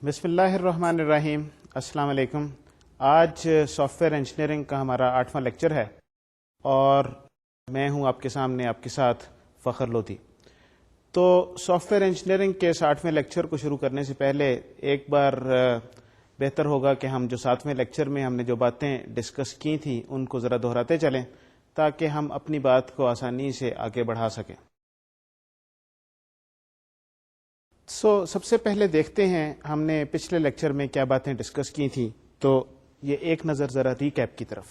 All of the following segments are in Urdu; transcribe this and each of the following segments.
بسم اللہ الرحمن الرحیم. السلام علیکم. آج سافٹ ویئر انجینئرنگ کا ہمارا 8واں لیکچر ہے اور میں ہوں آپ کے سامنے آپ کے ساتھ فخر لودھی. تو سافٹ ویئر انجینئرنگ کے 60ویں لیکچر کو شروع کرنے سے پہلے ایک بار بہتر ہوگا کہ ہم جو 7ویں لیکچر میں ہم نے جو باتیں ڈسکس کی تھیں ان کو ذرا دہراتے چلیں تاکہ ہم اپنی بات کو آسانی سے آگے بڑھا سکیں. سب سے پہلے دیکھتے ہیں ہم نے پچھلے لیکچر میں کیا باتیں ڈسکس کی تھیں. تو یہ ایک نظر ذرا ریکیپ کی طرف.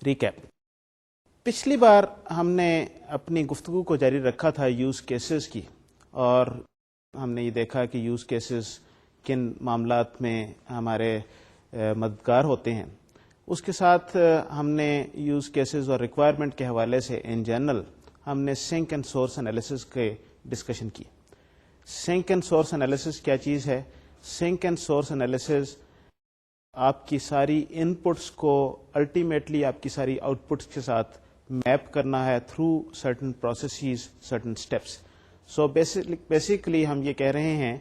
ریکیپ پچھلی بار ہم نے اپنی گفتگو کو جاری رکھا تھا یوز کیسز کی، اور ہم نے یہ دیکھا کہ یوز کیسز کن معاملات میں ہمارے مددگار ہوتے ہیں. اس کے ساتھ ہم نے یوز کیسز اور ریکوائرمنٹ کے حوالے سے ان جنرل ہم نے سنک اینڈ سورس انالیسس کے ڈسکشن کی. سنک اینڈ سورس انالیسس کیا چیز ہے؟ سنک اینڈ سورس انالیسس آپ کی ساری ان پٹس کو الٹیمیٹلی آپ کی ساری آؤٹ پٹس کے ساتھ میپ کرنا ہے through certain processes, certain steps. So basically ہم یہ کہہ رہے ہیں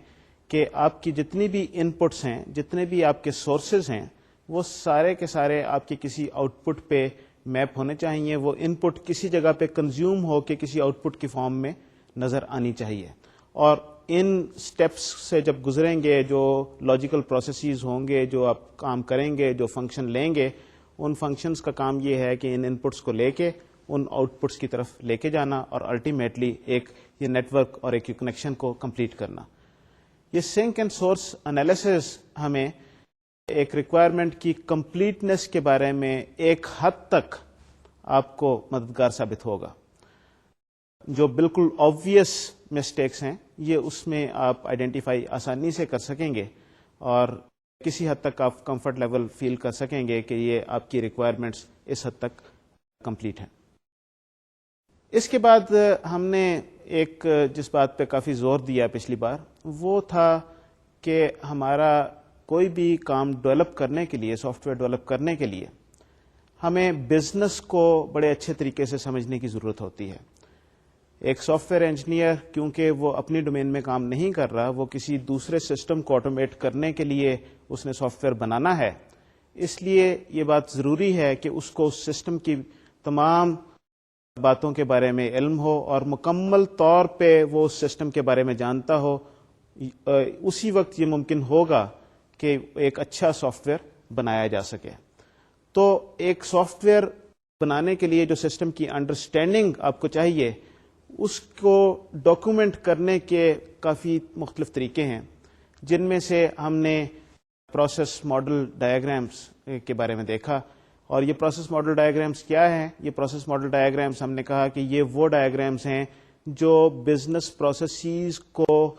کہ آپ کی جتنی بھی ان پٹس ہیں، جتنے بھی آپ کے سورسز ہیں، وہ سارے کے سارے آپ کے کسی آؤٹ پٹ پہ میپ ہونے چاہیے. وہ ان پٹ کسی جگہ پہ کنزیوم ہو کے کسی آؤٹ پٹ کی فارم میں نظر آنی چاہیے. اور ان سٹیپس سے جب گزریں گے، جو لاجیکل پروسیسز ہوں گے، جو آپ کام کریں گے، جو فنکشن لیں گے، ان فنکشنز کا کام یہ ہے کہ ان پٹس کو لے کے ان آؤٹ پٹس کی طرف لے کے جانا اور الٹیمیٹلی ایک یہ نیٹ ورک اور ایک کنیکشن کو کمپلیٹ کرنا. یہ سنک اینڈ سورس انالیسس ہمیں ایک ریکوائرمنٹ کی کمپلیٹنس کے بارے میں ایک حد تک آپ کو مددگار ثابت ہوگا. جو بالکل آبویس مسٹیکس ہیں یہ اس میں آپ آئیڈینٹیفائی آسانی سے کر سکیں گے اور کسی حد تک آپ کمفرٹ لیول فیل کر سکیں گے کہ یہ آپ کی ریکوائرمنٹس اس حد تک کمپلیٹ ہیں. اس کے بعد ہم نے ایک جس بات پہ کافی زور دیا پچھلی بار، وہ تھا کہ ہمارا کوئی بھی کام ڈیولپ کرنے کے لیے، سافٹ ویئر ڈیولپ کرنے کے لیے ہمیں بزنس کو بڑے اچھے طریقے سے سمجھنے کی ضرورت ہوتی ہے. ایک سافٹ ویئر انجینئر کیونکہ وہ اپنی ڈومین میں کام نہیں کر رہا، وہ کسی دوسرے سسٹم کو آٹومیٹ کرنے کے لیے اس نے سافٹ ویئر بنانا ہے، اس لیے یہ بات ضروری ہے کہ اس کو اس سسٹم کی تمام باتوں کے بارے میں علم ہو اور مکمل طور پہ وہ اس سسٹم کے بارے میں جانتا ہو. اسی وقت یہ ممکن ہوگا کہ ایک اچھا سافٹ ویئر بنایا جا سکے. تو ایک سافٹ ویئر بنانے کے لیے جو سسٹم کی انڈرسٹینڈنگ آپ کو چاہیے، اس کو ڈاکومنٹ کرنے کے کافی مختلف طریقے ہیں، جن میں سے ہم نے پروسیس ماڈل ڈایاگرامس کے بارے میں دیکھا. اور یہ پروسیس ماڈل ڈایاگرامس کیا ہیں؟ یہ پروسیس ماڈل ڈایاگرامس ہم نے کہا کہ یہ وہ ڈایاگرامس ہیں جو بزنس پروسیسز کو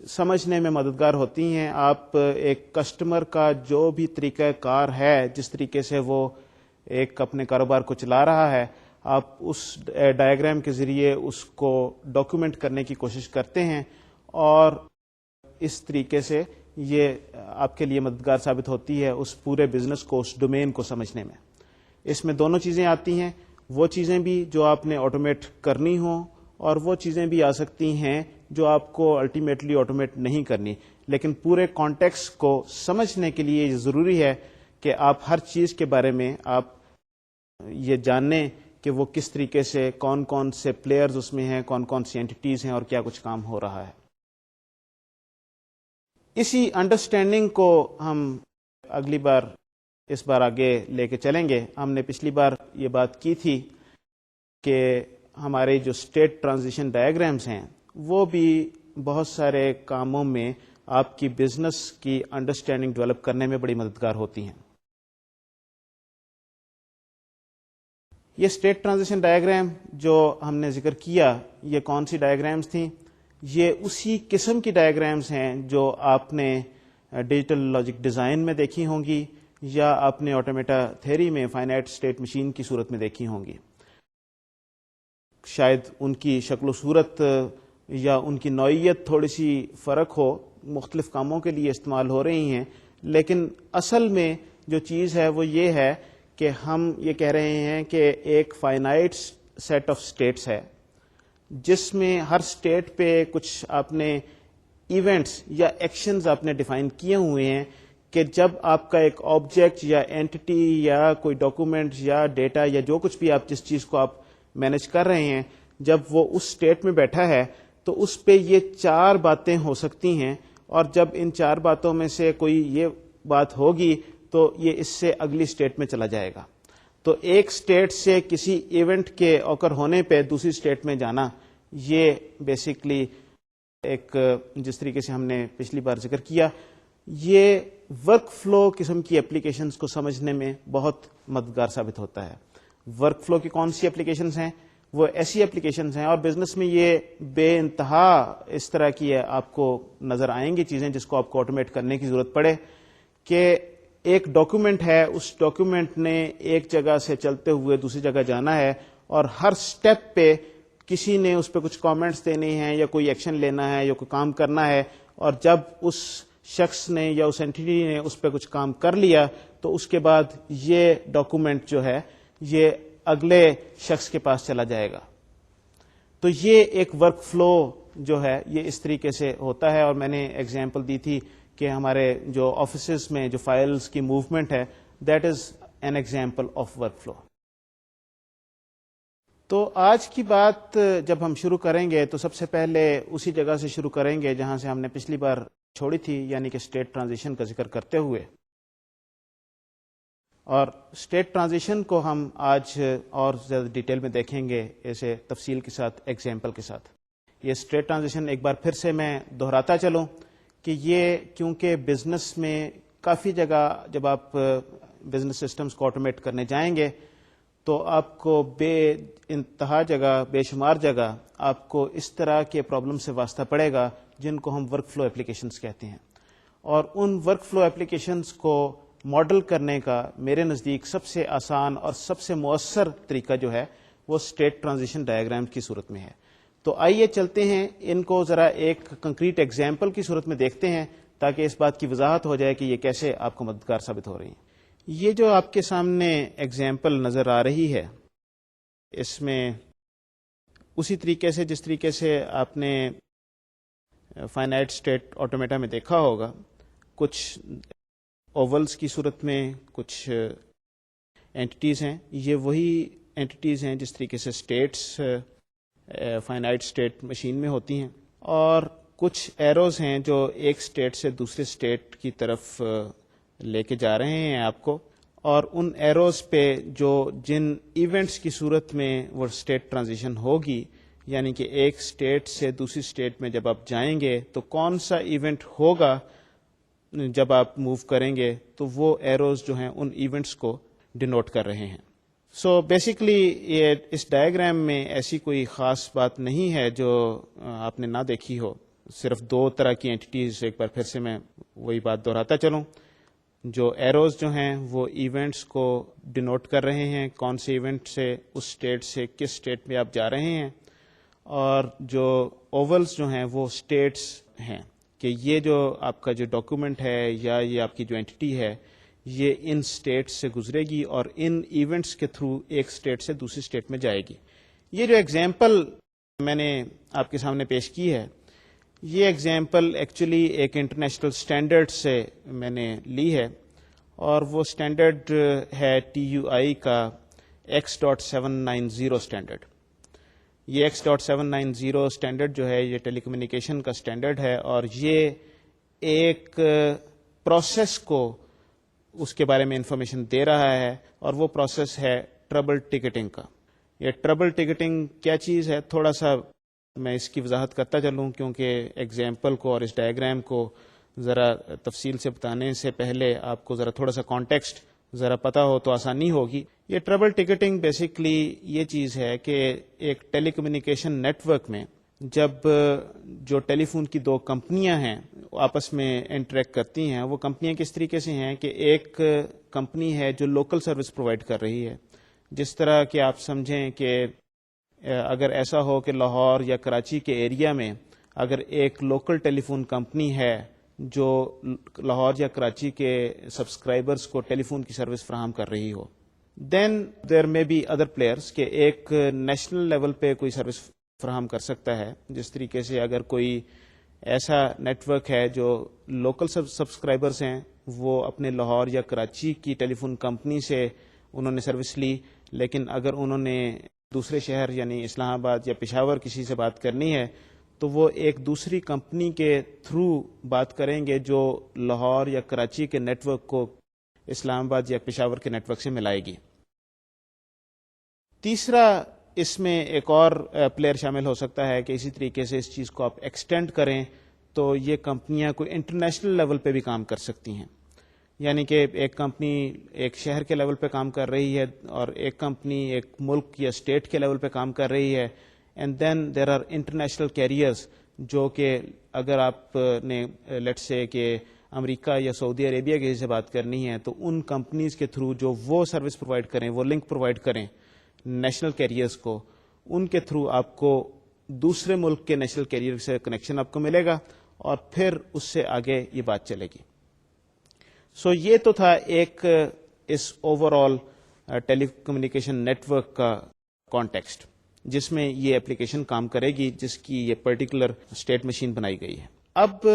سمجھنے میں مددگار ہوتی ہیں. آپ ایک کسٹمر کا جو بھی طریقہ کار ہے، جس طریقے سے وہ ایک اپنے کاروبار کو چلا رہا ہے، آپ اس ڈایاگرام کے ذریعے اس کو ڈاکومنٹ کرنے کی کوشش کرتے ہیں، اور اس طریقے سے یہ آپ کے لیے مددگار ثابت ہوتی ہے اس پورے بزنس کو، اس ڈومین کو سمجھنے میں. اس میں دونوں چیزیں آتی ہیں، وہ چیزیں بھی جو آپ نے آٹومیٹ کرنی ہوں اور وہ چیزیں بھی آ سکتی ہیں جو آپ کو الٹیمیٹلی آٹومیٹ نہیں کرنی. لیکن پورے کانٹیکسٹ کو سمجھنے کے لیے یہ ضروری ہے کہ آپ ہر چیز کے بارے میں آپ یہ جانیں کہ وہ کس طریقے سے، کون کون سے پلیئرز اس میں ہیں، کون کون سی اینٹیز ہیں اور کیا کچھ کام ہو رہا ہے. اسی انڈرسٹینڈنگ کو ہم اگلی بار اس بار آگے لے کے چلیں گے. ہم نے پچھلی بار یہ بات کی تھی کہ ہمارے جو اسٹیٹ ٹرانزیشن ڈایاگرامس ہیں وہ بھی بہت سارے کاموں میں آپ کی بزنس کی انڈرسٹینڈنگ ڈیولپ کرنے میں بڑی مددگار ہوتی ہیں. یہ اسٹیٹ ٹرانزیشن ڈایاگرام جو ہم نے ذکر کیا، یہ کون سی ڈایاگرامس تھیں؟ یہ اسی قسم کی ڈایاگرامس ہیں جو آپ نے ڈیجیٹل لاجک ڈیزائن میں دیکھی ہوں گی یا آپ نے آٹومیٹا تھیوری میں فائنائٹ اسٹیٹ مشین کی صورت میں دیکھی ہوں گی. شاید ان کی شکل و صورت یا ان کی نوعیت تھوڑی سی فرق ہو، مختلف کاموں کے لیے استعمال ہو رہی ہیں، لیکن اصل میں جو چیز ہے وہ یہ ہے کہ ہم یہ کہہ رہے ہیں کہ ایک فائنائٹ سیٹ آف اسٹیٹس ہے جس میں ہر اسٹیٹ پہ کچھ آپ نے ایونٹس یا ایکشنز آپ نے ڈیفائن کیے ہوئے ہیں کہ جب آپ کا ایک آبجیکٹ یا اینٹی یا کوئی ڈاکومنٹ یا ڈیٹا یا جو کچھ بھی آپ جس چیز کو آپ مینج کر رہے ہیں، جب وہ اس اسٹیٹ میں بیٹھا ہے تو اس پہ یہ 4 باتیں ہو سکتی ہیں، اور جب ان 4 باتوں میں سے کوئی یہ بات ہوگی تو یہ اس سے اگلی اسٹیٹ میں چلا جائے گا. تو ایک اسٹیٹ سے کسی ایونٹ کے اوکر ہونے پہ دوسری اسٹیٹ میں جانا، یہ بیسکلی ایک جس طریقے سے ہم نے پچھلی بار ذکر کیا، یہ ورک فلو قسم کی اپلیکیشنز کو سمجھنے میں بہت مددگار ثابت ہوتا ہے. ورک فلو کی کون سی اپلیکیشنز ہیں؟ وہ ایسی اپلیکیشنز ہیں، اور بزنس میں یہ بے انتہا اس طرح کی آپ کو نظر آئیں گی چیزیں جس کو آپ کو آٹومیٹ کرنے کی ضرورت پڑے، کہ ایک ڈاکیومنٹ ہے، اس ڈاکیومنٹ نے ایک جگہ سے چلتے ہوئے دوسری جگہ جانا ہے، اور ہر سٹیپ پہ کسی نے اس پہ کچھ کامنٹس دینے ہیں یا کوئی ایکشن لینا ہے یا کوئی کام کرنا ہے، اور جب اس شخص نے یا اس اینٹی نے اس پہ کچھ کام کر لیا تو اس کے بعد یہ ڈاکومنٹ جو ہے یہ اگلے شخص کے پاس چلا جائے گا. تو یہ ایک ورک فلو جو ہے یہ اس طریقے سے ہوتا ہے، اور میں نے ایگزامپل دی تھی کہ ہمارے جو آفیسز میں جو فائلز کی موومنٹ ہے، that is an example of work flu. تو آج کی بات جب ہم شروع کریں گے تو سب سے پہلے اسی جگہ سے شروع کریں گے جہاں سے ہم نے پچھلی بار چھوڑی تھی، یعنی کہ اسٹیٹ ٹرانزیشن کا ذکر کرتے ہوئے. اور اسٹیٹ ٹرانزیشن کو ہم آج اور زیادہ ڈیٹیل میں دیکھیں گے، اسے تفصیل کے ساتھ ایگزامپل کے ساتھ. یہ اسٹیٹ ٹرانزیشن ایک بار پھر سے میں دہراتا چلوں کہ یہ کیونکہ بزنس میں کافی جگہ جب آپ بزنس سسٹمز کو آٹومیٹ کرنے جائیں گے تو آپ کو بے انتہا جگہ، بے شمار جگہ آپ کو اس طرح کے پرابلم سے واسطہ پڑے گا جن کو ہم ورک فلو اپلیکیشنز کہتے ہیں. اور ان ورک فلو اپلیکیشنز کو ماڈل کرنے کا میرے نزدیک سب سے آسان اور سب سے مؤثر طریقہ جو ہے وہ اسٹیٹ ٹرانزیشن ڈائیگرام کی صورت میں ہے. تو آئیے چلتے ہیں ان کو ذرا ایک کنکریٹ ایگزامپل کی صورت میں دیکھتے ہیں تاکہ اس بات کی وضاحت ہو جائے کہ یہ کیسے آپ کو مددگار ثابت ہو رہی ہیں. یہ جو آپ کے سامنے ایگزامپل نظر آ رہی ہے، اس میں اسی طریقے سے جس طریقے سے آپ نے فائنائٹ اسٹیٹ آٹومیٹا میں دیکھا ہوگا، کچھ اوولز کی صورت میں کچھ اینٹیز ہیں. یہ وہی اینٹیز ہیں جس طریقے سے اسٹیٹس فائنائٹ اسٹیٹ مشین میں ہوتی ہیں، اور کچھ ایروز ہیں جو ایک اسٹیٹ سے دوسرے اسٹیٹ کی طرف لے کے جا رہے ہیں آپ کو، اور ان ایروز پہ جو جن ایونٹس کی صورت میں وہ اسٹیٹ ٹرانزیشن ہوگی، یعنی کہ ایک اسٹیٹ سے دوسری اسٹیٹ میں جب آپ جائیں گے تو کون سا ایونٹ ہوگا جب آپ موو کریں گے، تو وہ ایروز جو ہیں ان ایونٹس کو ڈینوٹ کر رہے ہیں. سو بیسیکلی یہ اس ڈائیگرام میں ایسی کوئی خاص بات نہیں ہے جو آپ نے نہ دیکھی ہو. صرف 2 طرح کی اینٹیز، ایک بار پھر سے میں وہی بات دہراتا چلوں. جو ایروز جو ہیں وہ ایونٹس کو ڈینوٹ کر رہے ہیں، کون سے ایونٹ سے اس اسٹیٹ سے کس اسٹیٹ میں آپ جا رہے ہیں، اور جو اوولز جو ہیں وہ اسٹیٹس ہیں کہ یہ جو آپ کا جو ڈاکیومنٹ ہے یا یہ آپ کی جو اینٹی ہے یہ ان اسٹیٹس سے گزرے گی اور ان ایونٹس کے تھرو ایک اسٹیٹ سے دوسری اسٹیٹ میں جائے گی. یہ جو ایگزامپل میں نے آپ کے سامنے پیش کی ہے، یہ ایگزامپل ایکچولی ایک انٹرنیشنل اسٹینڈرڈ سے میں نے لی ہے، اور وہ اسٹینڈرڈ ہے TUI کا X.790 اسٹینڈرڈ. یہ X.790 اسٹینڈرڈ جو ہے یہ ٹیلی کمیونیکیشن کا اسٹینڈرڈ ہے، اور یہ ایک پروسیس کو اس کے بارے میں انفارمیشن دے رہا ہے، اور وہ پروسیس ہے ٹربل ٹکٹنگ کا. یہ ٹربل ٹکٹنگ کیا چیز ہے، تھوڑا سا میں اس کی وضاحت کرتا چلوں کیونکہ ایگزامپل کو اور اس ڈائیگرام کو ذرا تفصیل سے بتانے سے پہلے آپ کو ذرا تھوڑا سا کانٹیکسٹ ذرا پتا ہو تو آسانی ہوگی. یہ ٹربل ٹکٹنگ بیسیکلی یہ چیز ہے کہ ایک ٹیلی کمیونیکیشن نیٹ ورک میں جب جو ٹیلی فون کی 2 کمپنیاں ہیں آپس میں انٹریکٹ کرتی ہیں، وہ کمپنیاں کس طریقے سے ہیں کہ ایک کمپنی ہے جو لوکل سروس پرووائڈ کر رہی ہے. جس طرح کہ آپ سمجھیں کہ اگر ایسا ہو کہ لاہور یا کراچی کے ایریا میں اگر ایک لوکل ٹیلی فون کمپنی ہے جو لاہور یا کراچی کے سبسکرائبرز کو ٹیلی فون کی سروس فراہم کر رہی ہو، دین دیر میں بی ادر پلیئرس کہ ایک نیشنل لیول پہ کوئی سروس فراہم کر سکتا ہے. جس طریقے سے اگر کوئی ایسا نیٹ ورک ہے جو لوکل سبسکرائبرز ہیں وہ اپنے لاہور یا کراچی کی ٹیلی فون کمپنی سے انہوں نے سروس لی، لیکن اگر انہوں نے دوسرے شہر یعنی اسلام آباد یا پشاور کسی سے بات کرنی ہے تو وہ ایک دوسری کمپنی کے تھرو بات کریں گے جو لاہور یا کراچی کے نیٹ ورک کو اسلام آباد یا پشاور کے نیٹ ورک سے ملائے گی۔ تیسرا اس میں ایک اور پلیئر شامل ہو سکتا ہے کہ اسی طریقے سے اس چیز کو آپ ایکسٹینڈ کریں تو یہ کمپنیاں کوئی انٹرنیشنل لیول پہ بھی کام کر سکتی ہیں، یعنی کہ ایک کمپنی ایک شہر کے لیول پہ کام کر رہی ہے اور ایک کمپنی ایک ملک یا اسٹیٹ کے لیول پہ کام کر رہی ہے، and then there are international carriers جو کہ اگر آپ نے لیٹ سے کہ امریکہ یا سعودی عربیہ کسی سے بات کرنی ہے تو ان کمپنیز کے تھرو جو وہ سروس پرووائڈ کریں، وہ لنک پرووائڈ کریں نیشنل کیریئرز کو، ان کے تھرو آپ کو دوسرے ملک کے نیشنل کیریئر سے کنیکشن آپ کو ملے گا اور پھر اس سے آگے یہ بات چلے گی۔ سو یہ تو تھا ایک اس اوور آل ٹیلی کمیونیکیشن نیٹ ورک کا کانٹیکسٹ جس میں یہ اپلیکیشن کام کرے گی، جس کی یہ پرٹیکولر اسٹیٹ مشین بنائی گئی ہے۔ اب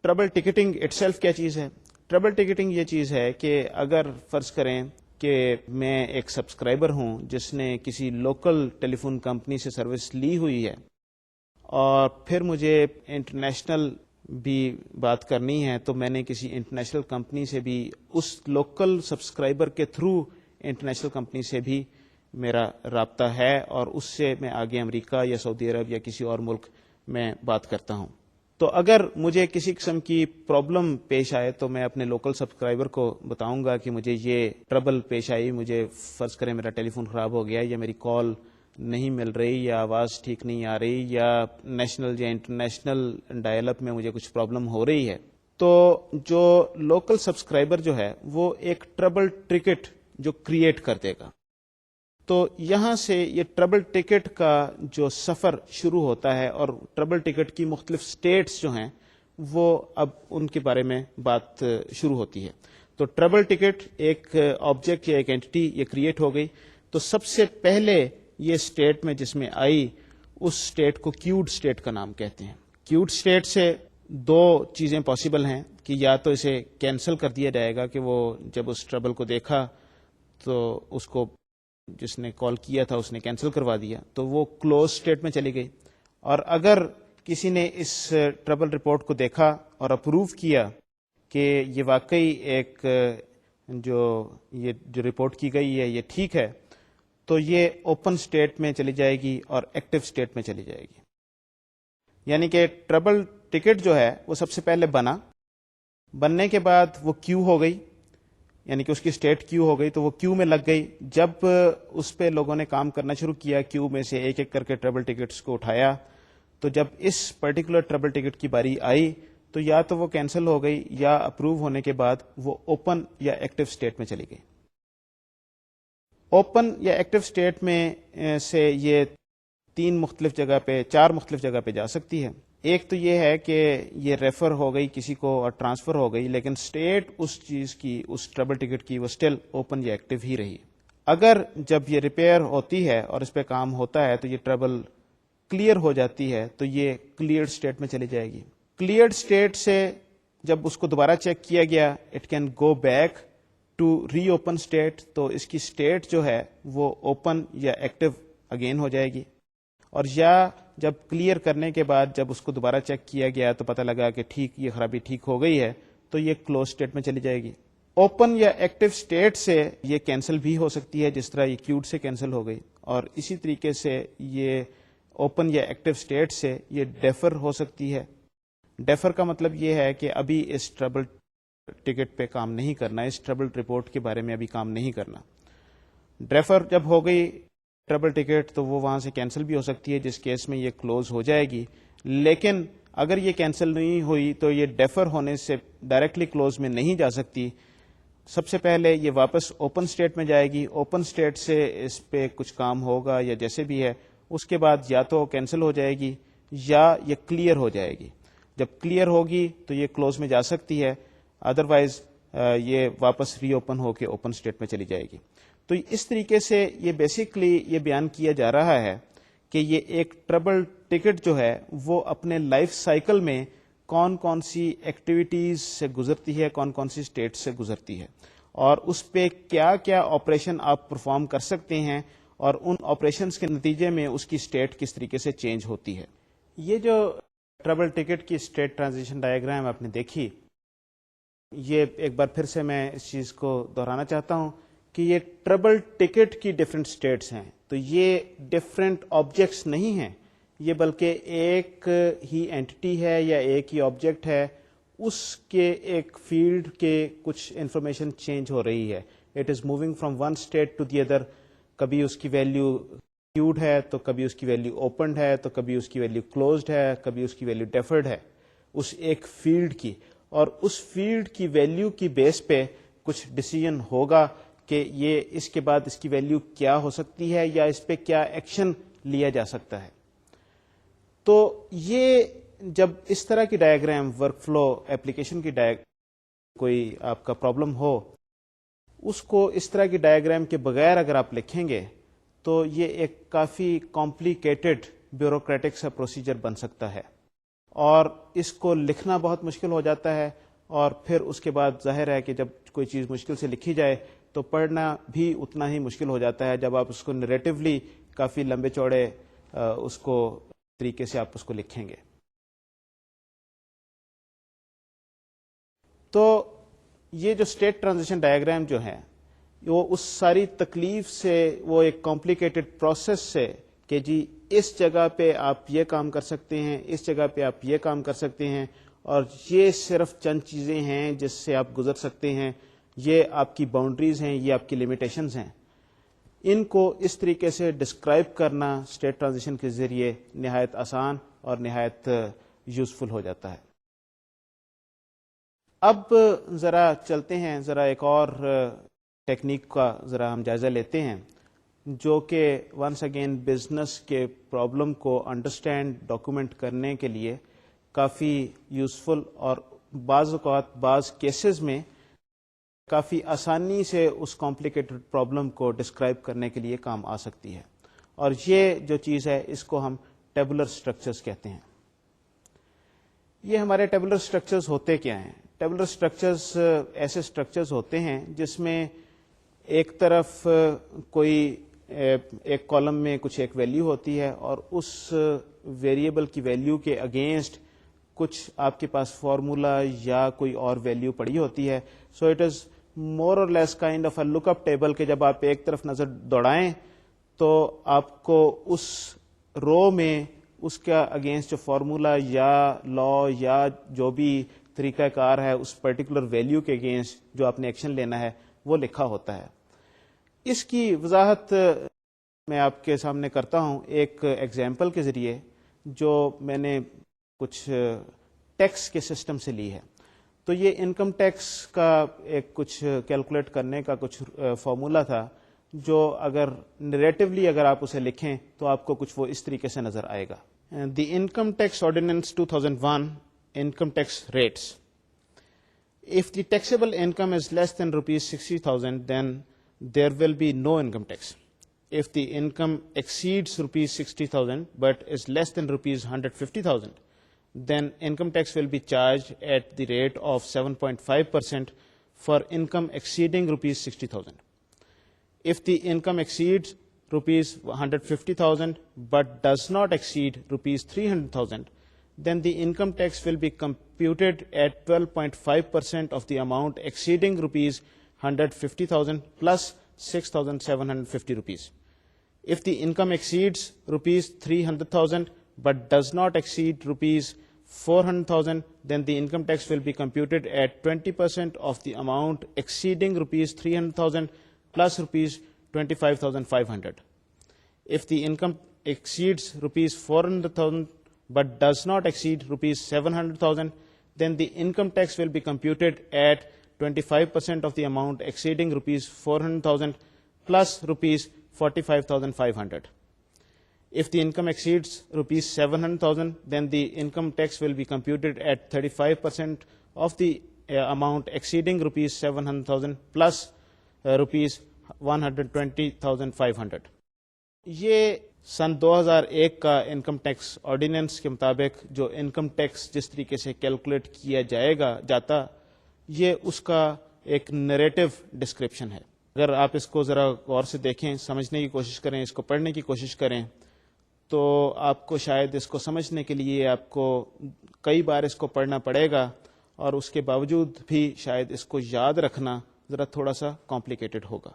ٹربل ٹکٹنگ اٹ سیلف کیا چیز ہے؟ ٹربل ٹکٹنگ یہ چیز ہے کہ اگر فرض کریں کہ میں ایک سبسکرائبر ہوں جس نے کسی لوکل ٹیلی فون کمپنی سے سروس لی ہوئی ہے اور پھر مجھے انٹرنیشنل بھی بات کرنی ہے تو میں نے کسی انٹرنیشنل کمپنی سے بھی اس لوکل سبسکرائبر کے تھرو انٹرنیشنل کمپنی سے بھی میرا رابطہ ہے اور اس سے میں آگے امریکہ یا سعودی عرب یا کسی اور ملک میں بات کرتا ہوں۔ تو اگر مجھے کسی قسم کی پرابلم پیش آئے تو میں اپنے لوکل سبسکرائبر کو بتاؤں گا کہ مجھے یہ ٹربل پیش آئی، مجھے فرض کریں میرا ٹیلی فون خراب ہو گیا یا میری کال نہیں مل رہی یا آواز ٹھیک نہیں آ رہی یا نیشنل یا انٹرنیشنل ڈائل اپ میں مجھے کچھ پرابلم ہو رہی ہے، تو جو لوکل سبسکرائبر جو ہے وہ ایک ٹربل ٹکٹ جو کریٹ کر دے گا۔ تو یہاں سے یہ ٹربل ٹکٹ کا جو سفر شروع ہوتا ہے اور ٹربل ٹکٹ کی مختلف سٹیٹس جو ہیں وہ اب ان کے بارے میں بات شروع ہوتی ہے۔ تو ٹربل ٹکٹ ایک آبجیکٹ یا ایک اینٹی یہ کریٹ ہو گئی، تو سب سے پہلے یہ اسٹیٹ میں جس میں آئی اس اسٹیٹ کو کیوڈ اسٹیٹ کا نام کہتے ہیں۔ کیوڈ اسٹیٹ سے دو چیزیں پاسبل ہیں کہ یا تو اسے کینسل کر دیا جائے گا کہ وہ جب اس ٹربل کو دیکھا تو اس کو جس نے کال کیا تھا اس نے کینسل کروا دیا تو وہ کلوز اسٹیٹ میں چلی گئی، اور اگر کسی نے اس ٹربل رپورٹ کو دیکھا اور اپروو کیا کہ یہ واقعی ایک جو رپورٹ کی گئی ہے یہ ٹھیک ہے تو یہ اوپن اسٹیٹ میں چلی جائے گی اور ایکٹیو اسٹیٹ میں چلی جائے گی۔ یعنی کہ ٹربل ٹکٹ جو ہے وہ سب سے پہلے بننے کے بعد وہ کیو ہو گئی، یعنی کہ اس کی اسٹیٹ کیو ہو گئی تو وہ کیو میں لگ گئی۔ جب اس پہ لوگوں نے کام کرنا شروع کیا، کیو میں سے ایک ایک کر کے ٹربل ٹکٹس کو اٹھایا، تو جب اس پرٹیکولر ٹربل ٹکٹ کی باری آئی تو یا تو وہ کینسل ہو گئی یا اپروو ہونے کے بعد وہ اوپن یا ایکٹیو اسٹیٹ میں چلی گئی۔ اوپن یا ایکٹیو اسٹیٹ میں سے یہ چار مختلف جگہ پہ جا سکتی ہے۔ ایک تو یہ ہے کہ یہ ریفر ہو گئی کسی کو اور ٹرانسفر ہو گئی، لیکن اسٹیٹ اس چیز کی اس ٹربل ٹکٹ کی وہ اسٹل اوپن یا ایکٹیو ہی رہی۔ اگر جب یہ ریپیئر ہوتی ہے اور اس پہ کام ہوتا ہے تو یہ ٹربل کلیئر ہو جاتی ہے تو یہ کلیئرڈ اسٹیٹ میں چلی جائے گی۔ کلیئرڈ اسٹیٹ سے جب اس کو دوبارہ چیک کیا گیا it can go back to reopen state, تو اس کی اسٹیٹ جو ہے وہ اوپن یا ایکٹیو اگین ہو جائے گی، اور یا جب کلیئر کرنے کے بعد جب اس کو دوبارہ چیک کیا گیا تو پتہ لگا کہ ٹھیک یہ خرابی ٹھیک ہو گئی ہے تو یہ کلوز اسٹیٹ میں چلی جائے گی۔ اوپن یا ایکٹیو اسٹیٹ سے یہ کینسل بھی ہو سکتی ہے جس طرح یہ کیوڈ سے کینسل ہو گئی، اور اسی طریقے سے یہ اوپن یا ایکٹیو اسٹیٹ سے یہ ڈیفر ہو سکتی ہے۔ ڈیفر کا مطلب یہ ہے کہ ابھی اس ٹربل ٹکٹ پہ کام نہیں کرنا، اس ٹربل رپورٹ کے بارے میں ابھی کام نہیں کرنا۔ ڈیفر جب ہو گئی ٹربل ٹکٹ تو وہ وہاں سے کینسل بھی ہو سکتی ہے جس کیس میں یہ کلوز ہو جائے گی، لیکن اگر یہ کینسل نہیں ہوئی تو یہ ڈیفر ہونے سے ڈائریکٹلی کلوز میں نہیں جا سکتی۔ سب سے پہلے یہ واپس اوپن اسٹیٹ میں جائے گی، اوپن اسٹیٹ سے اس پہ کچھ کام ہوگا یا جیسے بھی ہے، اس کے بعد یا تو کینسل ہو جائے گی یا یہ کلیئر ہو جائے گی۔ جب کلیئر ہوگی تو یہ کلوز میں جا سکتی ہے، ادروائز یہ واپس ری اوپن ہو کے اوپن اسٹیٹ میں چلی جائے گی۔ تو اس طریقے سے یہ بیسیکلی یہ بیان کیا جا رہا ہے کہ یہ ایک ٹربل ٹکٹ جو ہے وہ اپنے لائف سائیکل میں کون کون سی ایکٹیویٹیز سے گزرتی ہے, کون کون سی اسٹیٹ سے گزرتی ہے, اور اس پہ کیا کیا آپریشن آپ پرفارم کر سکتے ہیں, اور ان آپریشنس کے نتیجے میں اس کی اسٹیٹ کس طریقے سے چینج ہوتی ہے. یہ جو ٹریول ٹکٹ کی اسٹیٹ ٹرانزیشن ڈائیگرام آپ نے دیکھی, یہ ایک بار پھر سے میں اس چیز کو دہرانا چاہتا ہوں کہ یہ ٹریول ٹکٹ کی ڈفرینٹ اسٹیٹس ہیں. تو یہ ڈفرینٹ آبجیکٹس نہیں ہیں, یہ بلکہ ایک ہی اینٹی ہے یا ایک ہی آبجیکٹ ہے, اس کے ایک فیلڈ کے کچھ انفارمیشن چینج ہو رہی ہے. It is moving from one state to the other. کبھی اس کی ویلیو کیوڈ ہے, تو کبھی اس کی ویلیو اوپنڈ ہے, تو کبھی اس کی ویلیو کلوزڈ ہے, کبھی اس کی ویلیو ڈیفرڈ ہے اس ایک فیلڈ کی, اور اس فیلڈ کی ویلیو کی بیس پہ کچھ ڈیسیژن ہوگا کہ یہ اس کے بعد اس کی ویلیو کیا ہو سکتی ہے یا اس پہ کیا ایکشن لیا جا سکتا ہے. تو یہ جب اس طرح کی ڈائیگرام ورک فلو ایپلیکیشن کی کوئی آپ کا پرابلم ہو, اس کو اس طرح کی ڈائیگرام کے بغیر اگر آپ لکھیں گے تو یہ ایک کافی کمپلیکیٹڈ بیوروکریٹک سا پروسیجر بن سکتا ہے, اور اس کو لکھنا بہت مشکل ہو جاتا ہے, اور پھر اس کے بعد ظاہر ہے کہ جب کوئی چیز مشکل سے لکھی جائے تو پڑھنا بھی اتنا ہی مشکل ہو جاتا ہے جب آپ اس کو نریٹیولی کافی لمبے چوڑے اس کو طریقے سے آپ اس کو لکھیں گے. تو یہ جو اسٹیٹ ٹرانزیشن ڈائیگرام جو ہے وہ اس ساری تکلیف سے, وہ ایک کمپلیکیٹڈ پروسیس سے کہ جی اس جگہ پہ آپ یہ کام کر سکتے ہیں, اس جگہ پہ آپ یہ کام کر سکتے ہیں, اور یہ صرف چند چیزیں ہیں جس سے آپ گزر سکتے ہیں, یہ آپ کی باؤنڈریز ہیں, یہ آپ کی لمیٹیشنز ہیں, ان کو اس طریقے سے ڈسکرائب کرنا اسٹیٹ ٹرانزیشن کے ذریعے نہایت آسان اور نہایت یوزفل ہو جاتا ہے. اب ذرا چلتے ہیں, ذرا ایک اور ٹیکنیک کا ذرا ہم جائزہ لیتے ہیں جو کہ ونس اگین بزنس کے پرابلم کو انڈرسٹینڈ ڈاکومنٹ کرنے کے لیے کافی یوزفل اور بعض اوقات بعض کیسز میں کافی آسانی سے اس کمپلیکیٹڈ پرابلم کو ڈسکرائب کرنے کے لیے کام آ سکتی ہے. اور یہ جو چیز ہے اس کو ہم ٹیبولر اسٹرکچرز کہتے ہیں. یہ ہمارے ٹیبولر اسٹرکچرز ہوتے کیا ہیں؟ ٹیبولر اسٹرکچرز ایسے اسٹرکچرز ہوتے ہیں جس میں ایک طرف کوئی ایک کالم میں کچھ ایک ویلیو ہوتی ہے, اور اس ویریبل کی ویلیو کے اگینسٹ کچھ آپ کے پاس فارمولا یا کوئی اور ویلیو پڑی ہوتی ہے. So it is more or less kind of a look up table کہ جب آپ ایک طرف نظر دوڑائیں تو آپ کو اس رو میں اس کا اگینسٹ جو فارمولا یا لا یا جو بھی طریقہ کار ہے اس پرٹیکولر ویلیو کے اگینسٹ جو آپ نے ایکشن لینا ہے وہ لکھا ہوتا ہے. اس کی وضاحت میں آپ کے سامنے کرتا ہوں ایک ایگزامپل کے ذریعے جو میں نے کچھ ٹیکس کے سسٹم سے لی ہے. تو یہ انکم ٹیکس کا ایک کچھ کیلکولیٹ کرنے کا کچھ فارمولا تھا جو اگر نریٹیولی اگر آپ اسے لکھیں تو آپ کو کچھ وہ اس طریقے سے نظر آئے گا. The income tax ordinance 2001 income tax rates. If the taxable income is less than rupees 60,000, then there will be no income tax. If the income exceeds rupees 60,000 but is less than rupees 150,000, then income tax will be charged at the rate of 7.5% for income exceeding rupees 60,000. If the income exceeds rupees 150,000 but does not exceed rupees 300,000, then the income tax will be computed at 12.5% of the amount exceeding rupees 150,000 plus 6,750 rupees. If the income exceeds rupees 300,000 but does not exceed rupees 400,000, then the income tax will be computed at 20% of the amount exceeding rupees 300,000 plus rupees 25,500. If the income exceeds rupees 400,000 but does not exceed rupees 700,000, then the income tax will be computed at 25% of the amount exceeding rupees 400,000 plus rupees 45,500. If the income exceeds rupees 700,000, then the income tax will be computed at 35% of the amount exceeding rupees 700,000 plus rupees 120,500. یہ سن 2001 کا انکم ٹیکس آرڈیننس کے مطابق جو انکم ٹیکس جس طریقے سے کیلکولیٹ کیا جاتا یہ اس کا ایک نریٹو ڈسکرپشن ہے. اگر آپ اس کو ذرا غور سے دیکھیں, سمجھنے کی کوشش کریں, اس کو پڑھنے کی کوشش کریں, تو آپ کو شاید اس کو سمجھنے کے لیے آپ کو کئی بار اس کو پڑھنا پڑے گا, اور اس کے باوجود بھی شاید اس کو یاد رکھنا ذرا تھوڑا سا کمپلیکیٹڈ ہوگا.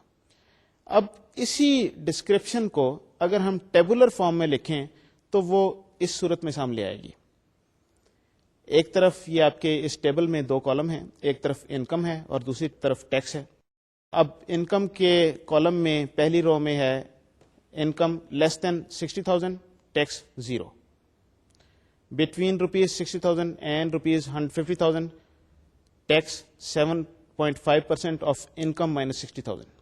اب اسی ڈسکرپشن کو اگر ہم ٹیبولر فارم میں لکھیں تو وہ اس صورت میں سامنے آئے گی. ایک طرف یہ آپ کے اس ٹیبل میں 2 کالم ہیں, ایک طرف انکم ہے اور دوسری طرف ٹیکس ہے. اب انکم کے کالم میں پہلی رو میں ہے income less than 60,000, tax 0. Between ₹60,000 and ₹150,000, tax 7.5% of income minus 60,000.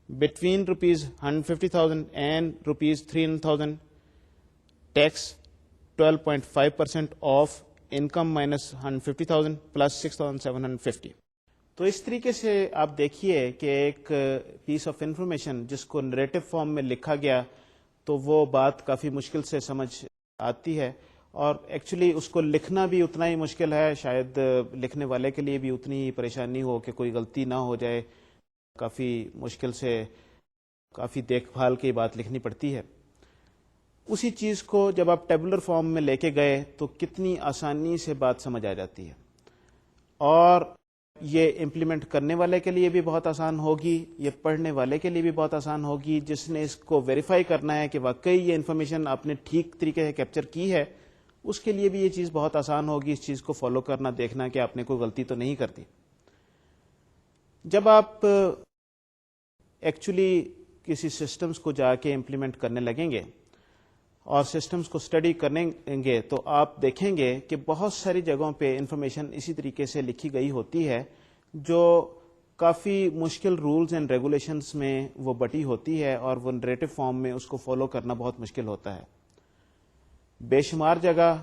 Between ₹150,000 and ₹300,000, tax 12.5% of income minus 150,000 plus 6,750. تو اس طریقے سے آپ دیکھیے کہ ایک پیس آف انفارمیشن جس کو نریٹو فارم میں لکھا گیا تو وہ بات کافی مشکل سے سمجھ آتی ہے, اور ایکچولی اس کو لکھنا بھی اتنا ہی مشکل ہے, شاید لکھنے والے کے لیے بھی اتنی ہی پریشانی ہو کہ کوئی غلطی نہ ہو جائے. کافی مشکل سے کافی دیکھ بھال کی بات لکھنی پڑتی ہے. اسی چیز کو جب آپ ٹیبولر فارم میں لے کے گئے تو کتنی آسانی سے بات سمجھ آ جاتی ہے, اور یہ امپلیمنٹ کرنے والے کے لیے بھی بہت آسان ہوگی, یہ پڑھنے والے کے لیے بھی بہت آسان ہوگی, جس نے اس کو ویریفائی کرنا ہے کہ واقعی یہ انفارمیشن آپ نے ٹھیک طریقے سے کیپچر کی ہے, اس کے لیے بھی یہ چیز بہت آسان ہوگی, اس چیز کو فالو کرنا, دیکھنا کہ آپ نے کوئی غلطی تو نہیں کر دی. جب آپ ایکچولی کسی سسٹمز کو جا کے امپلیمنٹ کرنے لگیں گے اور سسٹمز کو اسٹڈی کریں گے تو آپ دیکھیں گے کہ بہت ساری جگہوں پہ انفارمیشن اسی طریقے سے لکھی گئی ہوتی ہے جو کافی مشکل رولز اینڈ ریگولیشنز میں وہ بٹی ہوتی ہے, اور وہ نریٹو فارم میں اس کو فالو کرنا بہت مشکل ہوتا ہے. بے شمار جگہ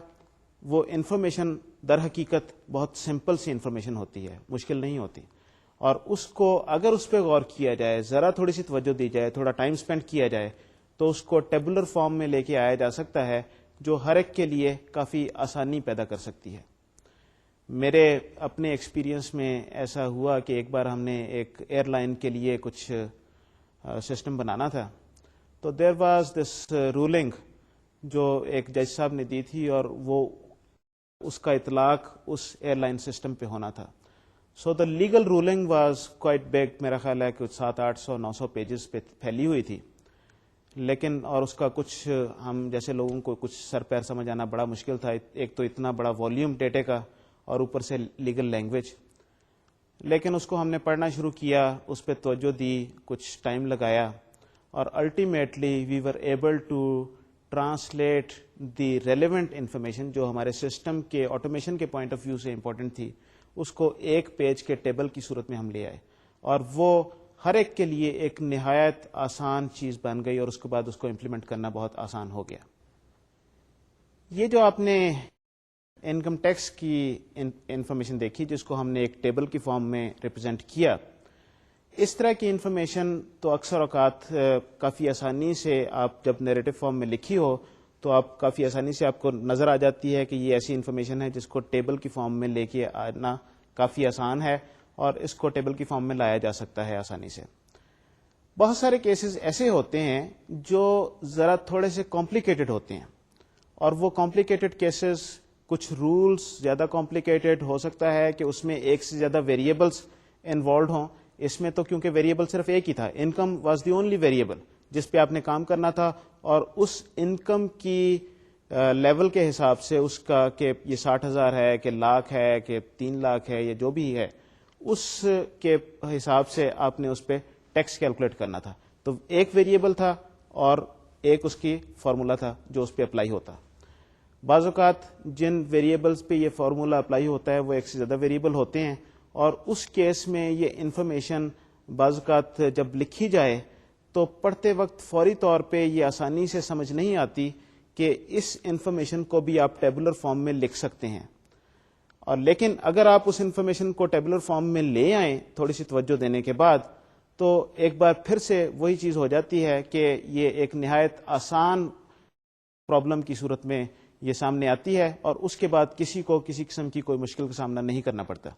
وہ انفارمیشن در حقیقت بہت سمپل سی انفارمیشن ہوتی ہے, مشکل نہیں ہوتی, اور اس کو اگر اس پہ غور کیا جائے, ذرا تھوڑی سی توجہ دی جائے, تھوڑا ٹائم اسپینڈ کیا جائے, تو اس کو ٹیبولر فارم میں لے کے آیا جا سکتا ہے, جو ہر ایک کے لیے کافی آسانی پیدا کر سکتی ہے. میرے اپنے ایکسپیرینس میں ایسا ہوا کہ ایک بار ہم نے ایک ایئر لائن کے لیے کچھ سسٹم بنانا تھا, تو دیر واز دس رولنگ جو ایک جج صاحب نے دی تھی, اور وہ اس کا اطلاق اس ایئر لائن سسٹم پہ ہونا تھا. So the legal ruling was quite big, میرا خیال ہے کہ 700-800-900 پیجز پہ پھیلی ہوئی تھی, لیکن اور اس کا کچھ ہم جیسے لوگوں کو کچھ سر پیر سمجھ آنا بڑا مشکل تھا. ایک تو اتنا بڑا والیوم ڈیٹے کا, اور اوپر سے لیگل لینگویج. لیکن اس کو ہم نے پڑھنا شروع کیا, اس پہ توجہ دی, کچھ ٹائم لگایا, اور ultimately we were able to translate the relevant information جو ہمارے سسٹم کے آٹومیشن کے پوائنٹ آف ویو سے امپورٹنٹ تھی, اس کو ایک پیج کے ٹیبل کی صورت میں ہم لے آئے, اور وہ ہر ایک کے لیے ایک نہایت آسان چیز بن گئی, اور اس کے بعد اس کو امپلیمنٹ کرنا بہت آسان ہو گیا. یہ جو آپ نے انکم ٹیکس کی انفارمیشن دیکھی جس کو ہم نے ایک ٹیبل کی فارم میں ریپرزینٹ کیا, اس طرح کی انفارمیشن تو اکثر اوقات کافی آسانی سے آپ جب نیریٹو فارم میں لکھی ہو تو آپ کافی آسانی سے آپ کو نظر آ جاتی ہے کہ یہ ایسی انفارمیشن ہے جس کو ٹیبل کی فارم میں لے کے آنا کافی آسان ہے, اور اس کو ٹیبل کی فارم میں لایا جا سکتا ہے آسانی سے. بہت سارے کیسز ایسے ہوتے ہیں جو ذرا تھوڑے سے کمپلیکیٹڈ ہوتے ہیں, اور وہ کمپلیکیٹڈ کیسز کچھ رولز زیادہ کمپلیکیٹڈ ہو سکتا ہے کہ اس میں ایک سے زیادہ ویریبلس انوالوڈ ہوں. اس میں تو کیونکہ ویریبل صرف ایک ہی تھا, income was the only variable جس پہ آپ نے کام کرنا تھا, اور اس انکم کی لیول کے حساب سے اس کا کہ یہ 60,000 ہے کہ لاکھ ہے کہ 3 لاکھ ہے, یہ جو بھی ہے, اس کے حساب سے آپ نے اس پہ ٹیکس کیلکولیٹ کرنا تھا. تو ایک ویریبل تھا اور ایک اس کی فارمولا تھا جو اس پہ اپلائی ہوتا. بعض اوقات جن ویریبلس پہ یہ فارمولا اپلائی ہوتا ہے وہ ایک سے زیادہ ویریبل ہوتے ہیں, اور اس کیس میں یہ انفارمیشن بعض اوقات جب لکھی جائے تو پڑھتے وقت فوری طور پہ یہ آسانی سے سمجھ نہیں آتی کہ اس انفارمیشن کو بھی آپ ٹیبولر فارم میں لکھ سکتے ہیں. اور لیکن اگر آپ اس انفارمیشن کو ٹیبولر فارم میں لے آئیں تھوڑی سی توجہ دینے کے بعد, تو ایک بار پھر سے وہی چیز ہو جاتی ہے کہ یہ ایک نہایت آسان پرابلم کی صورت میں یہ سامنے آتی ہے اور اس کے بعد کسی کو کسی قسم کی کوئی مشکل کا سامنا نہیں کرنا پڑتا.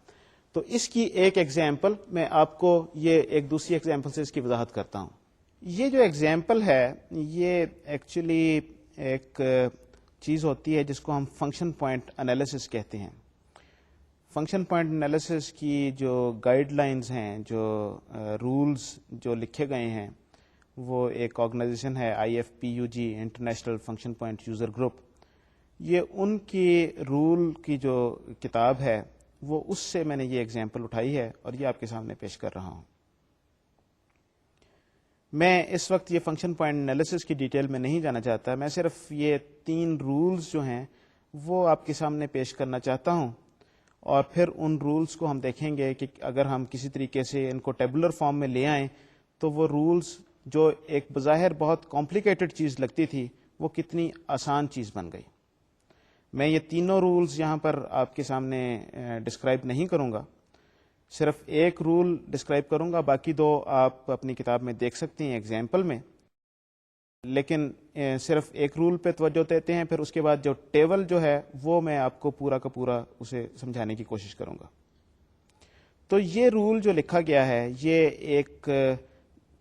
تو اس کی ایک ایگزامپل میں آپ کو یہ ایک دوسری ایگزامپل سے اس کی وضاحت کرتا ہوں. یہ جو ایگزامپل ہے یہ ایکچولی ایک چیز ہوتی ہے جس کو ہم فنکشن پوائنٹ انالیسس کہتے ہیں. فنکشن پوائنٹ انالیسس کی جو گائیڈ لائنز ہیں, جو رولز جو لکھے گئے ہیں, وہ ایک آرگنائزیشن ہے IFPUG, international function point user group. یہ ان کی رول کی جو کتاب ہے وہ اس سے میں نے یہ ایگزامپل اٹھائی ہے اور یہ آپ کے سامنے پیش کر رہا ہوں. میں اس وقت یہ فنکشن پوائنٹ انالیسس کی ڈیٹیل میں نہیں جانا چاہتا, میں صرف یہ 3 رولز جو ہیں وہ آپ کے سامنے پیش کرنا چاہتا ہوں اور پھر ان رولز کو ہم دیکھیں گے کہ اگر ہم کسی طریقے سے ان کو ٹیبولر فارم میں لے آئیں تو وہ رولز جو ایک بظاہر بہت کمپلیکیٹڈ چیز لگتی تھی وہ کتنی آسان چیز بن گئی. میں یہ تینوں رولز یہاں پر آپ کے سامنے ڈسکرائب نہیں کروں گا, صرف ایک رول ڈسکرائب کروں گا, باقی 2 آپ اپنی کتاب میں دیکھ سکتے ہیں ایگزامپل میں. لیکن صرف ایک رول پہ توجہ دیتے ہیں, پھر اس کے بعد جو ٹیبل جو ہے وہ میں آپ کو پورا کا پورا اسے سمجھانے کی کوشش کروں گا. تو یہ رول جو لکھا گیا ہے یہ ایک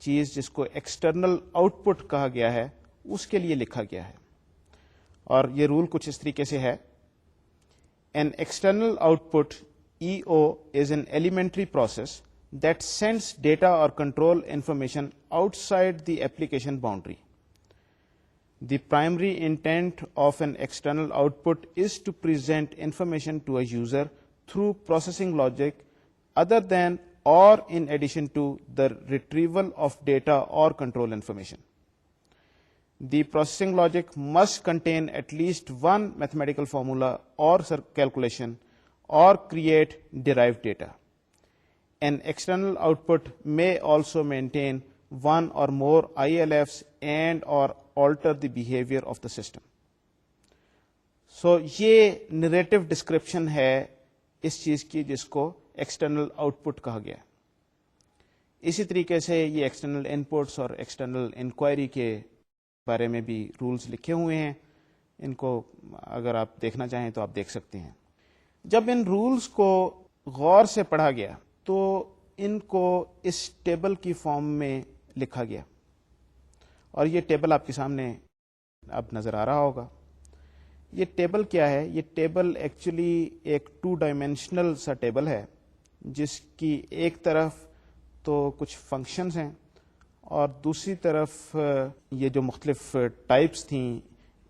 چیز جس کو ایکسٹرنل آؤٹ پٹ کہا گیا ہے اس کے لیے لکھا گیا ہے, اور یہ رول کچھ اس طریقے سے ہے. An external output EO is an elementary process that sends data or control information outside the application boundary. The primary intent of an external output is to present information to a user through processing logic other than or in addition to the retrieval of data or control information. The processing logic must contain at least one mathematical formula or calculation or create derived data. An external output may also maintain one or more ILFs and or alter the behavior of the system. So یہ نریٹو ڈسکرپشن ہے اس چیز کی جس کو ایکسٹرنل آؤٹ پٹ کہا گیا. اسی طریقے سے یہ ایکسٹرنل ان پٹس اور ایکسٹرنل انکوائری کے بارے میں بھی رولز لکھے ہوئے ہیں, ان کو اگر آپ دیکھنا چاہیں تو آپ دیکھ سکتے ہیں. جب ان رولز کو غور سے پڑھا گیا تو ان کو اس ٹیبل کی فارم میں لکھا گیا, اور یہ ٹیبل آپ کے سامنے اب نظر آ رہا ہوگا. یہ ٹیبل کیا ہے؟ یہ ٹیبل ایکچولی ایک 2 ڈائمینشنل سا ٹیبل ہے جس کی ایک طرف تو کچھ فنکشنز ہیں اور دوسری طرف یہ جو مختلف ٹائپس تھیں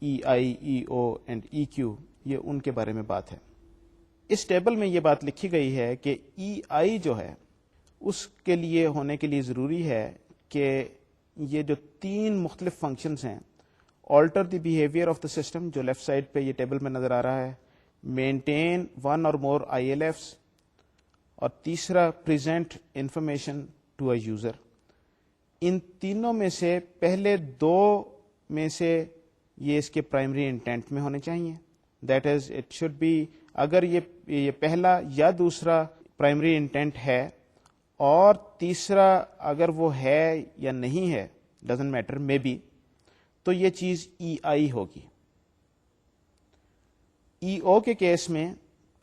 EI, EO اینڈ EQ, یہ ان کے بارے میں بات ہے. اس ٹیبل میں یہ بات لکھی گئی ہے کہ EI جو ہے اس کے لیے ہونے کے لیے ضروری ہے کہ یہ جو 3 مختلف فنکشنز ہیں, alter the behaviour of the system جو لیفٹ سائڈ پہ یہ ٹیبل میں نظر آ رہا ہے, مینٹین 1 اور مور ILFs, اور تیسرا present information to a user. ان تینوں میں سے پہلے 2 میں سے یہ اس کے پرائمری انٹینٹ میں ہونے چاہیے. That is it should be, اگر یہ پہلا یا دوسرا پرائمری انٹینٹ ہے اور تیسرا اگر وہ ہے یا نہیں ہے, ڈزنٹ میٹر, مے بی, تو یہ چیز EI ہوگی. EO کے کیس میں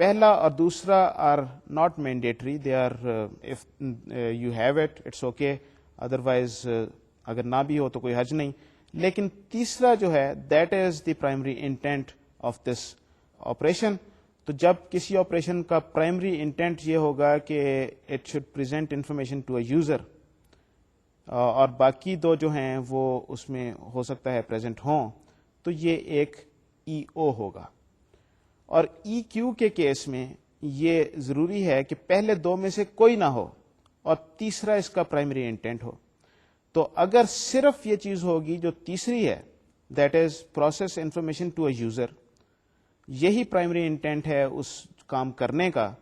پہلا اور دوسرا are not mandatory, they are if you have it it's okay, otherwise اگر نہ بھی ہو تو کوئی حرج نہیں. لیکن تیسرا جو ہے that is the primary intent of this operation. تو جب کسی آپریشن کا پرائمری انٹینٹ یہ ہوگا کہ it should present information to a user, اور باقی 2 جو ہیں وہ اس میں ہو سکتا ہے پریزنٹ ہوں, تو یہ ایک EO ہوگا. اور EQ کے کیس میں یہ ضروری ہے کہ پہلے 2 میں سے کوئی نہ ہو اور تیسرا اس کا پرائمری انٹینٹ ہو. تو اگر صرف یہ چیز ہوگی جو تیسری ہے, that is process information to a user, یہی پرائمری انٹینٹ ہے اس کام کرنے کا,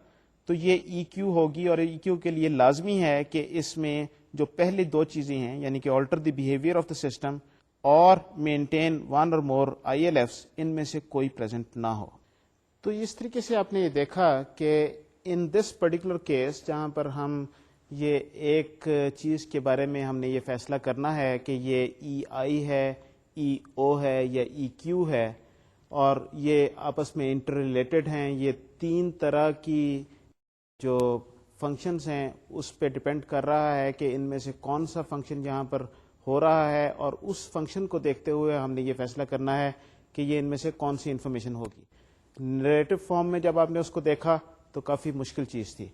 تو یہ EQ ہوگی. اور EQ کے لیے لازمی ہے کہ اس میں جو پہلی 2 چیزیں ہیں, یعنی کہ alter the behaviour of the system اور مینٹین 1 اور مور ILFs, ان میں سے کوئی پریزنٹ نہ ہو. تو اس طریقے سے آپ نے یہ دیکھا کہ ان دس پرٹیکولر کیس جہاں پر ہم یہ ایک چیز کے بارے میں ہم نے یہ فیصلہ کرنا ہے کہ یہ ای آئی ہے، ای او ہے یا ای کیو ہے، اور یہ آپس میں انٹر ریلیٹڈ ہیں. یہ تین طرح کی جو فنکشنز ہیں اس پہ ڈپینڈ کر رہا ہے کہ ان میں سے کون سا فنکشن یہاں پر ہو رہا ہے، اور اس فنکشن کو دیکھتے ہوئے ہم نے یہ فیصلہ کرنا ہے کہ یہ ان میں سے کون سی انفارمیشن ہوگی. نریٹو فارم میں جب آپ نے اس کو دیکھا تو کافی مشکل چیز تھی.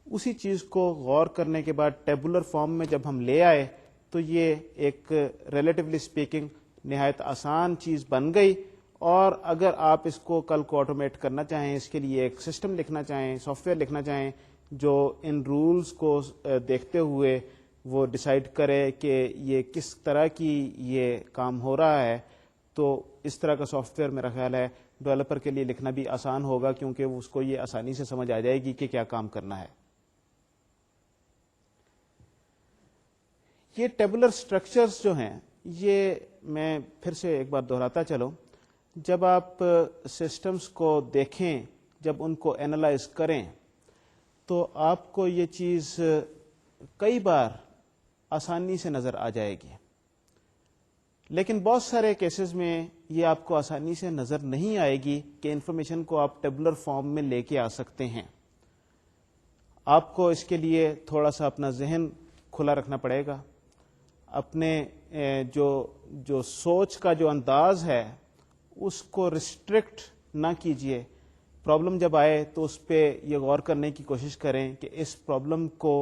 اسی چیز کو غور کرنے کے بعد ٹیبولر فارم میں جب ہم لے آئے تو یہ ایک ریلیٹیولی اسپیکنگ نہایت آسان چیز بن گئی. اور اگر آپ اس کو کل کو آٹومیٹ کرنا چاہیں، اس کے لیے ایک سسٹم لکھنا چاہیں، سافٹ ویئر لکھنا چاہیں جو ان رولز کو دیکھتے ہوئے وہ ڈیسائیڈ کرے کہ یہ کس طرح کی یہ کام ہو رہا ہے، تو اس طرح کا سافٹ ویئر میرا خیال ہے ڈیولپر کے لیے لکھنا بھی آسان ہوگا، کیونکہ اس کو یہ آسانی سے سمجھ آ جائے گی کہ کیا کام کرنا ہے. یہ ٹیبولر اسٹرکچرز جو ہیں، یہ میں پھر سے ایک بار دہراتا چلوں، جب آپ سسٹمز کو دیکھیں، جب ان کو اینالائز کریں تو آپ کو یہ چیز کئی بار آسانی سے نظر آ جائے گی. لیکن بہت سارے کیسز میں یہ آپ کو آسانی سے نظر نہیں آئے گی کہ انفارمیشن کو آپ ٹیبولر فارم میں لے کے آ سکتے ہیں. آپ کو اس کے لیے تھوڑا سا اپنا ذہن کھلا رکھنا پڑے گا. اپنے جو سوچ کا جو انداز ہے اس کو ریسٹرکٹ نہ کیجیے. پرابلم جب آئے تو اس پہ یہ غور کرنے کی کوشش کریں کہ اس پرابلم کو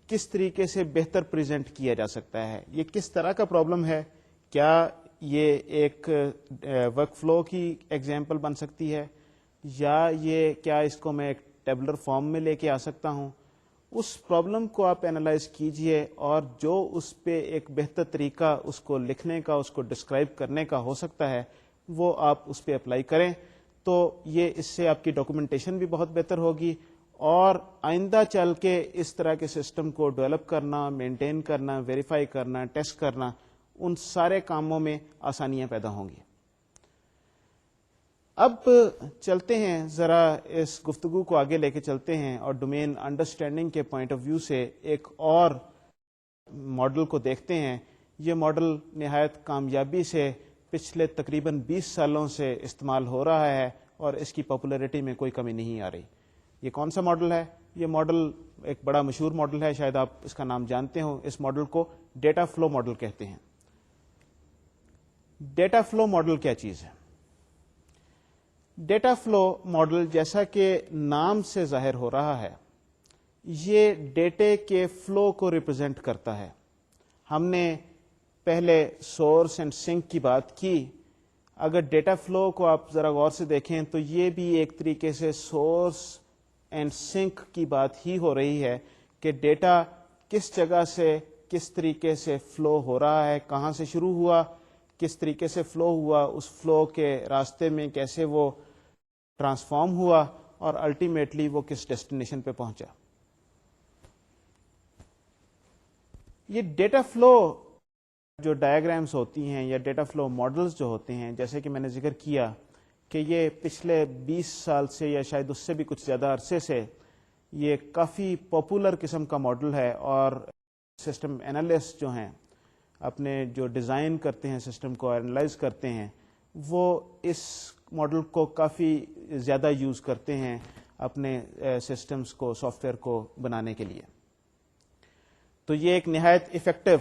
کس طریقے سے بہتر پریزنٹ کیا جا سکتا ہے. یہ کس طرح کا پرابلم ہے؟ کیا یہ ایک ورک فلو کی ایگزامپل بن سکتی ہے، یا یہ کیا اس کو میں ایک ٹیبولر فارم میں لے کے آ سکتا ہوں؟ اس پرابلم کو آپ اینالائز کیجئے، اور جو اس پہ ایک بہتر طریقہ اس کو لکھنے کا، اس کو ڈسکرائب کرنے کا ہو سکتا ہے، وہ آپ اس پہ اپلائی کریں. تو یہ اس سے آپ کی ڈاکومنٹیشن بھی بہت بہتر ہوگی، اور آئندہ چل کے اس طرح کے سسٹم کو ڈیولپ کرنا، مینٹین کرنا، ویریفائی کرنا، ٹیسٹ کرنا، ان سارے کاموں میں آسانیاں پیدا ہوں گی. اب چلتے ہیں، ذرا اس گفتگو کو آگے لے کے چلتے ہیں، اور ڈومین انڈرسٹینڈنگ کے پوائنٹ آف ویو سے ایک اور ماڈل کو دیکھتے ہیں. یہ ماڈل نہایت کامیابی سے پچھلے تقریباً 20 سالوں سے استعمال ہو رہا ہے، اور اس کی پاپولیرٹی میں کوئی کمی نہیں آ رہی. یہ کون سا ماڈل ہے؟ یہ ماڈل ایک بڑا مشہور ماڈل ہے، شاید آپ اس کا نام جانتے ہوں. اس ماڈل کو ڈیٹا فلو ماڈل کہتے ہیں. ڈیٹا فلو ماڈل کیا چیز ہے؟ ڈیٹا فلو ماڈل، جیسا کہ نام سے ظاہر ہو رہا ہے، یہ ڈیٹے کے فلو کو ریپرزینٹ کرتا ہے. ہم نے پہلے سورس اینڈ سنک کی بات کی. اگر ڈیٹا فلو کو آپ ذرا غور سے دیکھیں تو یہ بھی ایک طریقے سے سورس اینڈ سنک کی بات ہی ہو رہی ہے کہ ڈیٹا کس جگہ سے کس طریقے سے فلو ہو رہا ہے، کہاں سے شروع ہوا، کس طریقے سے فلو ہوا، اس فلو کے راستے میں کیسے وہ ٹرانسفارم ہوا، اور الٹیمیٹلی وہ کس ڈیسٹینیشن پہ پہنچا. یہ ڈیٹا فلو جو ڈائیگرامس ہوتی ہیں یا ڈیٹا فلو ماڈلز جو ہوتے ہیں، جیسے کہ میں نے ذکر کیا کہ یہ پچھلے 20 سال سے یا شاید اس سے بھی کچھ زیادہ عرصے سے یہ کافی پاپولر قسم کا ماڈل ہے. اور سسٹم اینالسٹ جو ہیں، اپنے جو ڈیزائن کرتے ہیں، سسٹم کو اینالائز کرتے ہیں، وہ اس ماڈل کو کافی زیادہ یوز کرتے ہیں اپنے سسٹمز کو، سافٹ ویئر کو بنانے کے لیے. تو یہ ایک نہایت افیکٹو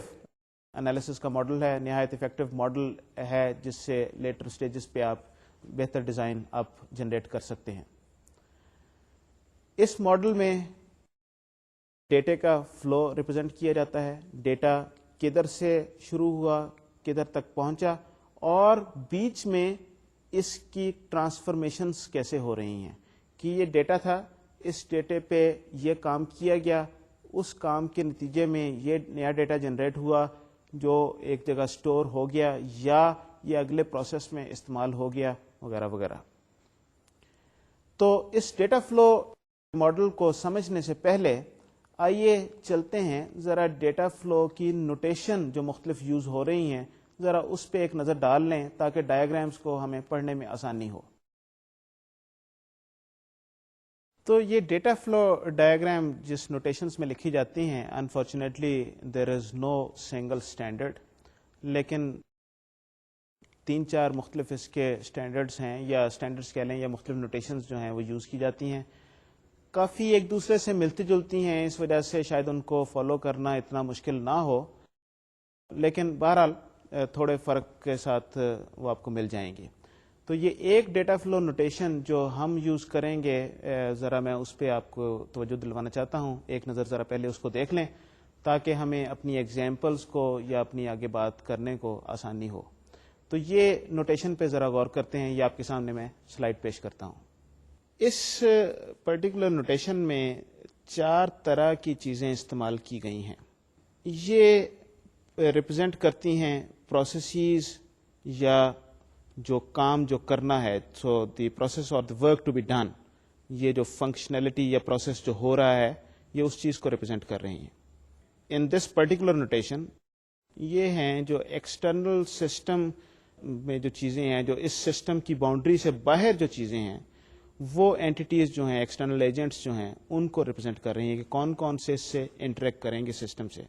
انالیسس کا ماڈل ہے، نہایت افیکٹو ماڈل ہے، جس سے لیٹر سٹیجز پہ آپ بہتر ڈیزائن آپ جنریٹ کر سکتے ہیں. اس ماڈل میں ڈیٹے کا فلو ریپرزینٹ کیا جاتا ہے. ڈیٹا کدھر سے شروع ہوا، کدھر تک پہنچا، اور بیچ میں اس کی ٹرانسفارمیشنز کیسے ہو رہی ہیں. کہ یہ ڈیٹا تھا، اس ڈیٹے پہ یہ کام کیا گیا، اس کام کے نتیجے میں یہ نیا ڈیٹا جنریٹ ہوا جو ایک جگہ سٹور ہو گیا، یا یہ اگلے پروسیس میں استعمال ہو گیا، وغیرہ وغیرہ. تو اس ڈیٹا فلو ماڈل کو سمجھنے سے پہلے آئیے چلتے ہیں ذرا ڈیٹا فلو کی نوٹیشن جو مختلف یوز ہو رہی ہیں، ذرا اس پہ ایک نظر ڈال لیں تاکہ ڈائیگرامس کو ہمیں پڑھنے میں آسانی ہو. تو یہ ڈیٹا فلو ڈائیگرام جس نوٹیشنز میں لکھی جاتی ہیں، unfortunately there is no single standard, لیکن 3-4 مختلف اس کے اسٹینڈرڈس ہیں، یا اسٹینڈرڈس کہہ لیں، یا مختلف نوٹیشنز جو ہیں وہ یوز کی جاتی ہیں. کافی ایک دوسرے سے ملتی جلتی ہیں، اس وجہ سے شاید ان کو فالو کرنا اتنا مشکل نہ ہو، لیکن بہرحال تھوڑے فرق کے ساتھ وہ آپ کو مل جائیں گی. تو یہ ایک ڈیٹا فلو نوٹیشن جو ہم یوز کریں گے، ذرا میں اس پہ آپ کو توجہ دلوانا چاہتا ہوں. ایک نظر ذرا پہلے اس کو دیکھ لیں تاکہ ہمیں اپنی ایگزامپلس کو یا اپنی آگے بات کرنے کو آسانی ہو. تو یہ نوٹیشن پہ ذرا غور کرتے ہیں. یہ آپ کے سامنے میں سلائڈ پیش کرتا ہوں. اس پرٹیکولر نوٹیشن میں 4 طرح کی چیزیں استعمال کی گئی ہیں. یہ ریپرزینٹ کرتی ہیں پروسیسز یا جو کام جو کرنا ہے. سو دی پروسیس اور the work to be done, یہ جو فنکشنلٹی یا پروسیس جو ہو رہا ہے یہ اس چیز کو ریپرزینٹ کر رہی ہیں. ان دس پرٹیکولر نوٹیشن یہ ہیں جو ایکسٹرنل سسٹم میں جو چیزیں ہیں، جو اس سسٹم کی باؤنڈری سے باہر جو چیزیں ہیں، وہ اینٹیز جو ہیں، ایکسٹرنل ایجنٹس جو ہیں، ان کو ریپرزینٹ کر رہی ہیں کہ کون کون سے اس سے انٹریکٹ کریں گے سسٹم سے.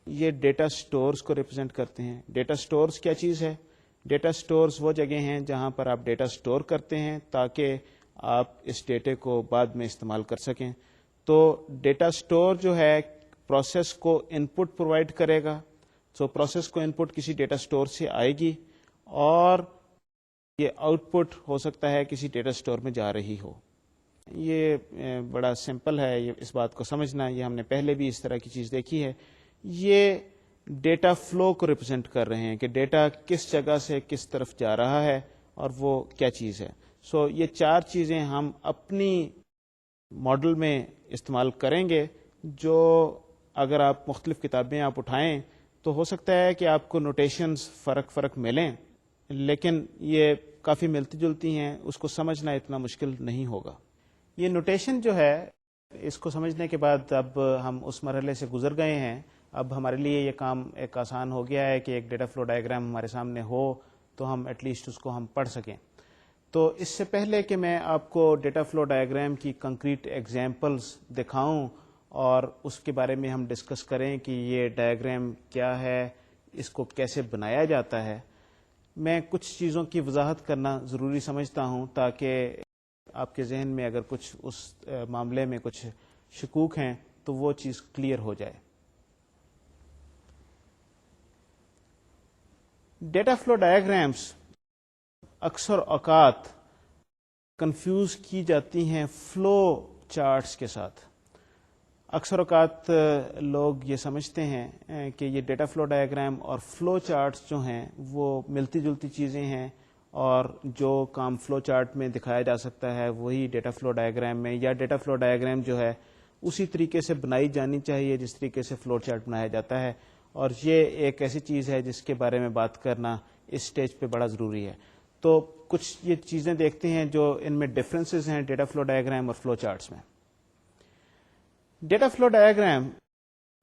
یہ ڈیٹا سٹورز کو ریپرزینٹ کرتے ہیں. ڈیٹا سٹورز کیا چیز ہے؟ ڈیٹا سٹورز وہ جگہ ہیں جہاں پر آپ ڈیٹا سٹور کرتے ہیں تاکہ آپ اس ڈیٹے کو بعد میں استعمال کر سکیں. تو ڈیٹا سٹور جو ہے پروسیس کو ان پٹ پرووائڈ کرے گا. سو پروسیس کو ان پٹ کسی ڈیٹا سٹور سے آئے گی اور یہ آؤٹ پٹ ہو سکتا ہے کسی ڈیٹا سٹور میں جا رہی ہو. یہ بڑا سمپل ہے یہ اس بات کو سمجھنا. یہ ہم نے پہلے بھی اس طرح کی چیز دیکھی ہے. یہ ڈیٹا فلو کو ریپرزینٹ کر رہے ہیں کہ ڈیٹا کس جگہ سے کس طرف جا رہا ہے اور وہ کیا چیز ہے. سو یہ 4 چیزیں ہم اپنی ماڈل میں استعمال کریں گے، جو اگر آپ مختلف کتابیں آپ اٹھائیں تو ہو سکتا ہے کہ آپ کو نوٹیشنز فرق ملیں، لیکن یہ کافی ملتی جلتی ہیں. اس کو سمجھنا اتنا مشکل نہیں ہوگا. یہ نوٹیشن جو ہے اس کو سمجھنے کے بعد اب ہم اس مرحلے سے گزر گئے ہیں. اب ہمارے لیے یہ کام ایک آسان ہو گیا ہے کہ ایک ڈیٹا فلو ڈائیگرام ہمارے سامنے ہو تو ہم ایٹ لیسٹ اس کو ہم پڑھ سکیں. تو اس سے پہلے کہ میں آپ کو ڈیٹا فلو ڈائیگرام کی کنکریٹ ایگزامپلس دکھاؤں اور اس کے بارے میں ہم ڈسکس کریں کہ یہ ڈائیگرام کیا ہے، اس کو کیسے بنایا جاتا ہے، میں کچھ چیزوں کی وضاحت کرنا ضروری سمجھتا ہوں تاکہ آپ کے ذہن میں اگر کچھ اس معاملے میں کچھ شکوک ہیں تو وہ چیز کلیئر ہو جائے. ڈیٹا فلو ڈائیگرامس اکثر اوقات کنفیوز کی جاتی ہیں فلو چارٹس کے ساتھ. اکثر اوقات لوگ یہ سمجھتے ہیں کہ یہ ڈیٹا فلو ڈائیگرام اور فلو چارٹس جو ہیں وہ ملتی جلتی چیزیں ہیں، اور جو کام فلو چارٹ میں دکھایا جا سکتا ہے وہی ڈیٹا فلو ڈائیگرام میں، یا ڈیٹا فلو ڈائیگرام جو ہے اسی طریقے سے بنائی جانی چاہیے جس طریقے سے فلو چارٹ بنایا جاتا ہے. اور یہ ایک ایسی چیز ہے جس کے بارے میں بات کرنا اس سٹیج پہ بڑا ضروری ہے. تو کچھ یہ چیزیں دیکھتے ہیں جو ان میں ڈفرینسز ہیں ڈیٹا فلو ڈائیگرام اور فلو چارٹس میں. ڈیٹا فلو ڈائیگرام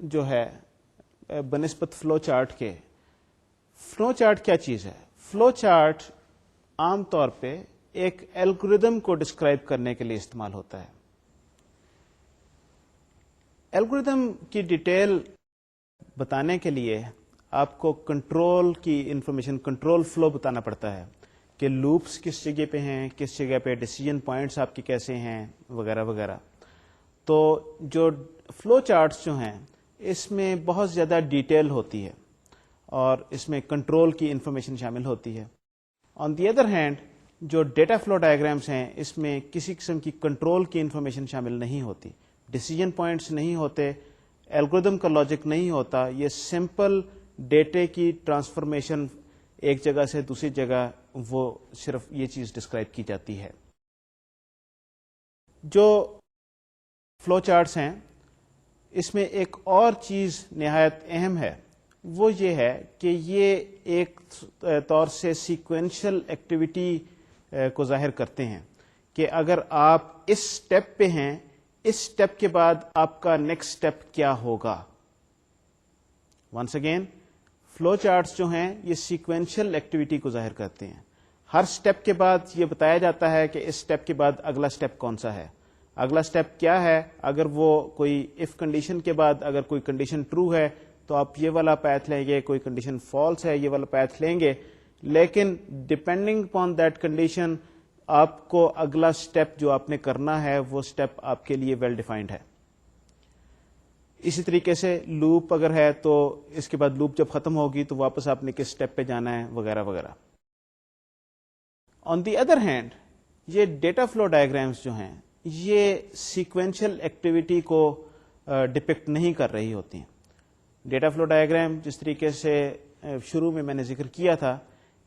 جو ہے بنسبت فلو چارٹ کے، فلو چارٹ کیا چیز ہے؟ فلو چارٹ عام طور پہ ایک الگوریدم کو ڈسکرائب کرنے کے لیے استعمال ہوتا ہے. الگوریدم کی ڈیٹیل بتانے کے لیے آپ کو کنٹرول کی انفارمیشن، کنٹرول فلو بتانا پڑتا ہے کہ لوپس کس جگہ پہ ہیں، کس جگہ پہ ڈیسیجن پوائنٹس آپ کے کیسے ہیں، وغیرہ وغیرہ. تو جو فلو چارٹس جو ہیں اس میں بہت زیادہ ڈیٹیل ہوتی ہے اور اس میں کنٹرول کی انفارمیشن شامل ہوتی ہے. آن دی ادر ہینڈ جو ڈیٹا فلو ڈائیگرامس ہیں اس میں کسی قسم کی کنٹرول کی انفارمیشن شامل نہیں ہوتی، ڈیسیجن پوائنٹس نہیں ہوتے، الگوریدم کا لاجک نہیں ہوتا. یہ سمپل ڈیٹے کی ٹرانسفارمیشن ایک جگہ سے دوسری جگہ، وہ صرف یہ چیز ڈسکرائب کی جاتی ہے. جو فلو چارٹس ہیں اس میں ایک اور چیز نہایت اہم ہے، وہ یہ ہے کہ یہ ایک طور سے سیکوینشل ایکٹیویٹی کو ظاہر کرتے ہیں کہ اگر آپ اس سٹیپ پہ ہیں، اس سٹیپ کے بعد آپ کا نیکسٹ سٹیپ کیا ہوگا. ونس اگین فلو چارٹس جو ہیں یہ سیکوینشل ایکٹیویٹی کو ظاہر کرتے ہیں. ہر سٹیپ کے بعد یہ بتایا جاتا ہے کہ اس سٹیپ کے بعد اگلا سٹیپ کون سا ہے. اگلا سٹیپ کیا ہے؟ اگر وہ کوئی اف کنڈیشن کے بعد اگر کوئی کنڈیشن ٹرو ہے تو آپ یہ والا پیتھ لیں گے، کوئی کنڈیشن فالس ہے یہ والا پیتھ لیں گے، لیکن ڈپینڈنگ اپون دیٹ کنڈیشن آپ کو اگلا سٹیپ جو آپ نے کرنا ہے وہ سٹیپ آپ کے لیے ویل ڈیفائنڈ ہے. اسی طریقے سے لوپ اگر ہے تو اس کے بعد لوپ جب ختم ہوگی تو واپس آپ نے کس سٹیپ پہ جانا ہے وغیرہ وغیرہ. آن دی ادر ہینڈ یہ ڈیٹا فلو ڈائیگرامس جو ہیں یہ سیکوینشل ایکٹیویٹی کو ڈپکٹ نہیں کر رہی ہوتی ہیں. ڈیٹا فلو ڈائیگرام جس طریقے سے شروع میں نے ذکر کیا تھا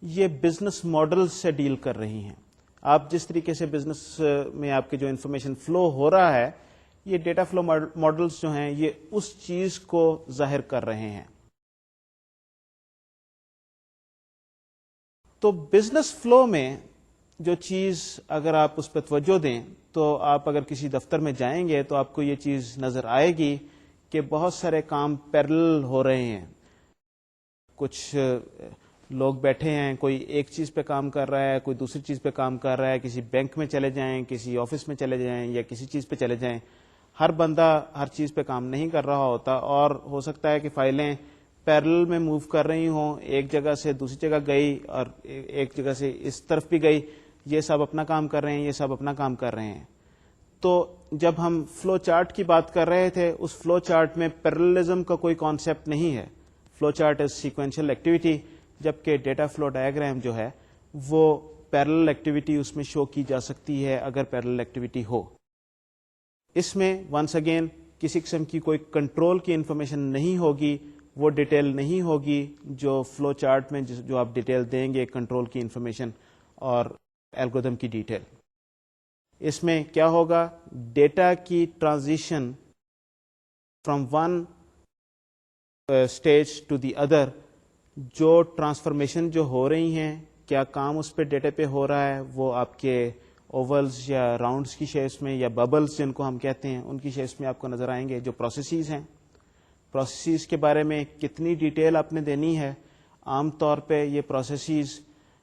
یہ بزنس ماڈل سے ڈیل کر رہی ہیں. آپ جس طریقے سے بزنس میں آپ کے جو انفارمیشن فلو ہو رہا ہے یہ ڈیٹا فلو ماڈلس جو ہیں یہ اس چیز کو ظاہر کر رہے ہیں. تو بزنس فلو میں جو چیز اگر آپ اس پہ توجہ دیں تو آپ اگر کسی دفتر میں جائیں گے تو آپ کو یہ چیز نظر آئے گی کہ بہت سارے کام پیرل ہو رہے ہیں. کچھ لوگ بیٹھے ہیں، کوئی ایک چیز پہ کام کر رہا ہے، کوئی دوسری چیز پہ کام کر رہا ہے، کسی بینک میں چلے جائیں، کسی آفس میں چلے جائیں یا کسی چیز پہ چلے جائیں. ہر بندہ ہر چیز پہ کام نہیں کر رہا ہوتا اور ہو سکتا ہے کہ فائلیں پیرل میں موو کر رہی ہوں، ایک جگہ سے دوسری جگہ گئی اور ایک جگہ سے اس طرف بھی گئی. یہ سب اپنا کام کر رہے ہیں، یہ سب اپنا کام کر رہے ہیں. تو جب ہم فلو چارٹ کی بات کر رہے تھے اس فلو چارٹ میں پیرلزم کا کوئی کانسیپٹ نہیں ہے. Flow chart is sequential activity, جبکہ ڈیٹا فلو ڈائیگرام جو ہے وہ پیرل ایکٹیویٹی اس میں شو کی جا سکتی ہے اگر پیرل ایکٹیویٹی ہو. اس میں ونس اگین کسی قسم کی کوئی کنٹرول کی انفارمیشن نہیں ہوگی، وہ ڈیٹیل نہیں ہوگی جو فلو چارٹ میں جو آپ ڈیٹیل دیں گے کنٹرول کی انفارمیشن اور الگورتھم کی ڈیٹیل. اس میں کیا ہوگا؟ ڈیٹا کی transition from one stage to the other, جو ٹرانسفارمیشن جو ہو رہی ہیں کیا کام اس پہ ڈیٹا پہ ہو رہا ہے وہ آپ کے اوولز یا راؤنڈز کی شیپس میں یا ببلز جن کو ہم کہتے ہیں ان کی شیپس میں آپ کو نظر آئیں گے. جو پروسیسز ہیں، پروسیسز کے بارے میں کتنی ڈیٹیل آپ نے دینی ہے. عام طور پہ یہ پروسیسز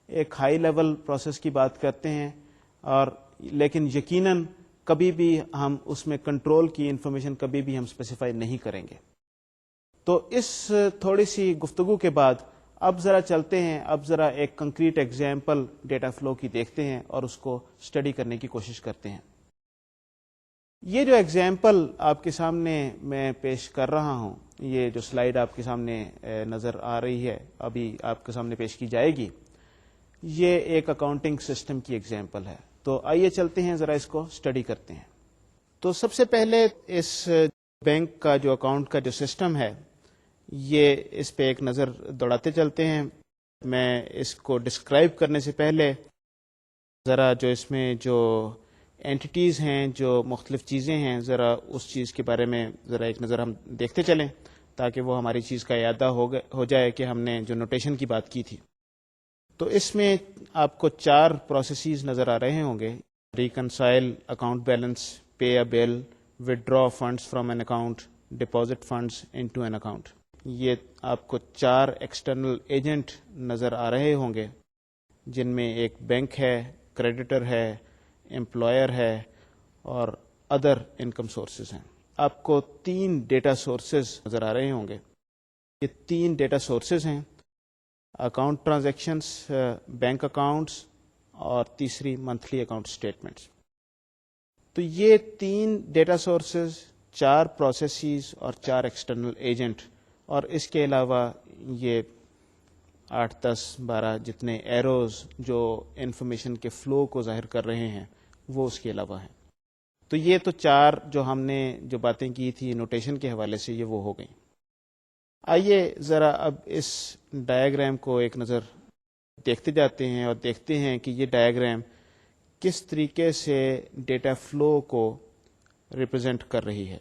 ایک ہائی لیول پروسیس کی بات کرتے ہیں اور لیکن یقیناً کبھی بھی ہم اس میں کنٹرول کی انفارمیشن کبھی بھی ہم اسپیسیفائی نہیں کریں گے. تو اس تھوڑی سی گفتگو کے بعد اب ذرا چلتے ہیں، اب ذرا ایک کنکریٹ ایگزامپل ڈیٹا فلو کی دیکھتے ہیں اور اس کو اسٹڈی کرنے کی کوشش کرتے ہیں. یہ جو ایگزامپل آپ کے سامنے میں پیش کر رہا ہوں، یہ جو سلائیڈ آپ کے سامنے نظر آ رہی ہے ابھی آپ کے سامنے پیش کی جائے گی، یہ ایک اکاؤنٹنگ سسٹم کی ایگزامپل ہے. تو آئیے چلتے ہیں ذرا اس کو اسٹڈی کرتے ہیں. تو سب سے پہلے اس بینک کا جو اکاؤنٹ کا جو سسٹم ہے یہ اس پہ ایک نظر دوڑاتے چلتے ہیں. میں اس کو ڈسکرائب کرنے سے پہلے ذرا جو اس میں جو اینٹیز ہیں، جو مختلف چیزیں ہیں، ذرا اس چیز کے بارے میں ذرا ایک نظر ہم دیکھتے چلیں تاکہ وہ ہماری چیز کا اعادہ ہو جائے کہ ہم نے جو نوٹیشن کی بات کی تھی. تو اس میں آپ کو 4 پروسیسز نظر آ رہے ہوں گے: reconcile account balance, pay a bill, withdraw funds from an account، deposit funds into an account. یہ آپ کو 4 ایکسٹرنل ایجنٹ نظر آ رہے ہوں گے جن میں ایک بینک ہے، کریڈیٹر ہے، امپلائر ہے اور ادر انکم سورسز ہیں. آپ کو 3 ڈیٹا سورسز نظر آ رہے ہوں گے. یہ 3 ڈیٹا سورسز ہیں: اکاؤنٹ ٹرانزیکشنس، بینک اکاؤنٹس اور تیسری منتھلی اکاؤنٹ اسٹیٹمنٹس. تو یہ 3 ڈیٹا سورسز، 4 پروسیسز اور 4 ایکسٹرنل ایجنٹ، اور اس کے علاوہ یہ 8 10 12 جتنے ایروز جو انفارمیشن کے فلو کو ظاہر کر رہے ہیں وہ اس کے علاوہ ہیں. تو یہ تو 4 جو ہم نے جو باتیں کی تھی نوٹیشن کے حوالے سے یہ وہ ہو گئیں. آئیے ذرا اب اس ڈائیگرام کو ایک نظر دیکھتے جاتے ہیں اور دیکھتے ہیں کہ یہ ڈائیگرام کس طریقے سے ڈیٹا فلو کو ریپرزینٹ کر رہی ہے.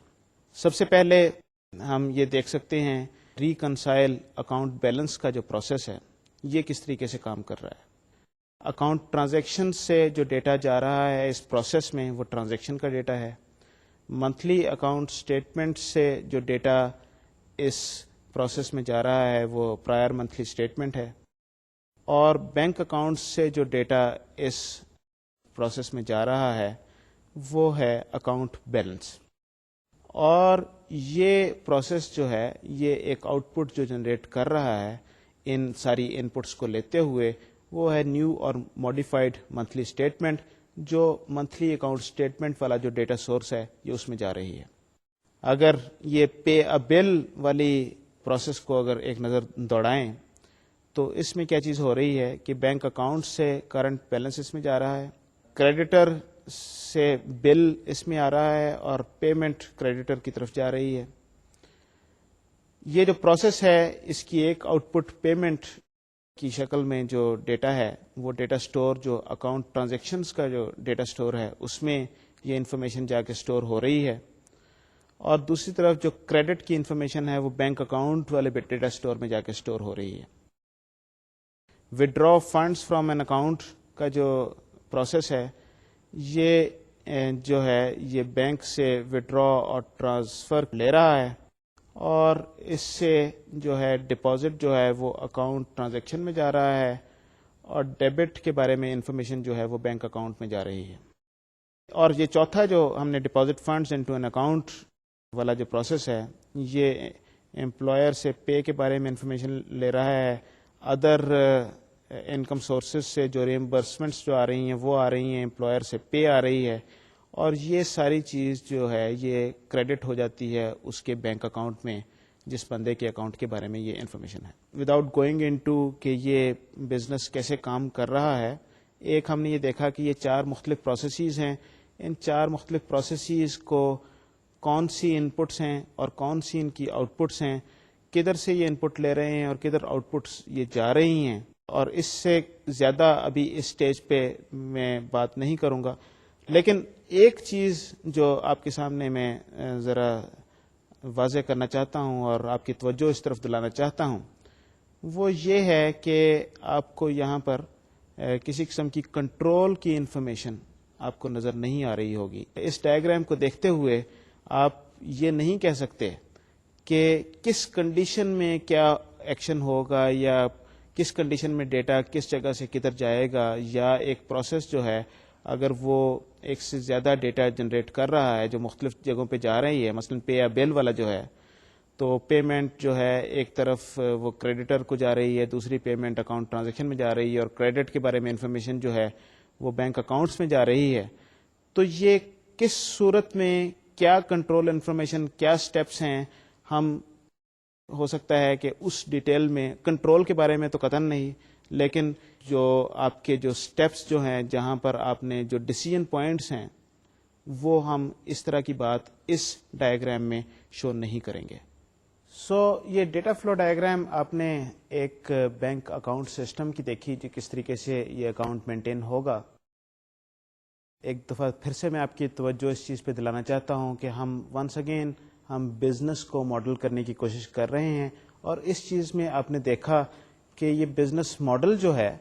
سب سے پہلے ہم یہ دیکھ سکتے ہیں ریکنسائل اکاؤنٹ بیلنس کا جو پروسیس ہے یہ کس طریقے سے کام کر رہا ہے. اکاؤنٹ ٹرانزیکشن سے جو ڈیٹا جا رہا ہے اس پروسیس میں وہ ٹرانزیکشن کا ڈیٹا ہے. منتھلی اکاؤنٹ اسٹیٹمنٹ سے جو ڈیٹا اس پروسیس میں جا رہا ہے وہ پرائر منتھلی اسٹیٹمنٹ ہے. اور بینک اکاؤنٹ سے جو ڈیٹا اس پروسیس میں جا رہا ہے وہ ہے اکاؤنٹ بیلنس. اور یہ پروسیس جو ہے یہ ایک آؤٹ پٹ جو جنریٹ کر رہا ہے ان ساری ان پٹس کو لیتے ہوئے وہ ہے نیو اور ماڈیفائڈ منتھلی اسٹیٹمنٹ, جو منتھلی اکاؤنٹ اسٹیٹمنٹ والا جو ڈیٹا سورس ہے یہ اس میں جا رہی ہے. اگر یہ پے اے بل والی پروسیس کو اگر ایک نظر دوڑائیں تو اس میں کیا چیز ہو رہی ہے کہ بینک اکاؤنٹ سے کرنٹ بیلنس اس میں جا رہا ہے, کریڈیٹر سے بل اس میں آ رہا ہے اور پیمنٹ کریڈیٹر کی طرف جا رہی ہے. یہ جو پروسیس ہے اس کی ایک آؤٹ پٹ پیمنٹ کی شکل میں جو ڈیٹا ہے وہ ڈیٹا سٹور جو اکاؤنٹ ٹرانزیکشنز کا جو ڈیٹا سٹور ہے اس میں یہ انفارمیشن جا کے سٹور ہو رہی ہے, اور دوسری طرف جو کریڈٹ کی انفارمیشن ہے وہ بینک اکاؤنٹ والے ڈیٹا سٹور میں جا کے سٹور ہو رہی ہے. ودرا فنڈس فرام این اکاؤنٹ کا جو پروسیس ہے یہ جو ہے یہ بینک سے ودرا اور ٹرانسفر لے رہا ہے, اور اس سے جو ہے ڈپازٹ جو ہے وہ اکاؤنٹ ٹرانزیکشن میں جا رہا ہے, اور ڈیبٹ کے بارے میں انفارمیشن جو ہے وہ بینک اکاؤنٹ میں جا رہی ہے. اور یہ چوتھا جو ہم نے deposit funds into an account والا جو پروسیس ہے یہ امپلائر سے پے کے بارے میں انفارمیشن لے رہا ہے, ادر انکم سورسز سے جو ریمبرسمنٹس جو آ رہی ہیں وہ آ رہی ہیں, امپلائر سے پے آ رہی ہے, اور یہ ساری چیز جو ہے یہ کریڈٹ ہو جاتی ہے اس کے بینک اکاؤنٹ میں جس بندے کے اکاؤنٹ کے بارے میں یہ انفارمیشن ہے. وداؤٹ گوئنگ انٹو کہ یہ بزنس کیسے کام کر رہا ہے, ایک ہم نے یہ دیکھا کہ یہ 4 مختلف پروسیسز ہیں. ان 4 مختلف پروسیسز کو کون سی ان پٹس ہیں اور کون سی ان کی آؤٹ پٹس ہیں, کدھر سے یہ ان پٹ لے رہے ہیں اور کدھر آؤٹ پٹس یہ جا رہی ہیں, اور اس سے زیادہ ابھی اس سٹیج پہ میں بات نہیں کروں گا. لیکن ایک چیز جو آپ کے سامنے میں ذرا واضح کرنا چاہتا ہوں اور آپ کی توجہ اس طرف دلانا چاہتا ہوں وہ یہ ہے کہ آپ کو یہاں پر کسی قسم کی کنٹرول کی انفارمیشن آپ کو نظر نہیں آ رہی ہوگی. اس ڈائیگرام کو دیکھتے ہوئے آپ یہ نہیں کہہ سکتے کہ کس کنڈیشن میں کیا ایکشن ہوگا یا کس کنڈیشن میں ڈیٹا کس جگہ سے کدھر جائے گا, یا ایک پروسیس جو ہے اگر وہ ایک سے زیادہ ڈیٹا جنریٹ کر رہا ہے جو مختلف جگہوں پہ جا رہی ہے, مثلا پے یا بل والا جو ہے تو پیمنٹ جو ہے ایک طرف وہ کریڈیٹر کو جا رہی ہے, دوسری پیمنٹ اکاؤنٹ ٹرانزیکشن میں جا رہی ہے, اور کریڈٹ کے بارے میں انفارمیشن جو ہے وہ بینک اکاؤنٹس میں جا رہی ہے. تو یہ کس صورت میں کیا کنٹرول انفارمیشن کیا سٹیپس ہیں, ہم ہو سکتا ہے کہ اس ڈیٹیل میں کنٹرول کے بارے میں تو قطعاً نہیں, لیکن جو آپ کے جو سٹیپس جو ہیں جہاں پر آپ نے جو ڈیسیژن پوائنٹس ہیں وہ ہم اس طرح کی بات اس ڈائیگرام میں شو نہیں کریں گے. یہ ڈیٹا فلو ڈائیگرام آپ نے ایک بینک اکاؤنٹ سسٹم کی دیکھی جو کس طریقے سے یہ اکاؤنٹ مینٹین ہوگا. ایک دفعہ پھر سے میں آپ کی توجہ اس چیز پہ دلانا چاہتا ہوں کہ ہم ونس اگین ہم بزنس کو ماڈل کرنے کی کوشش کر رہے ہیں, اور اس چیز میں آپ نے دیکھا کہ یہ بزنس ماڈل جو ہے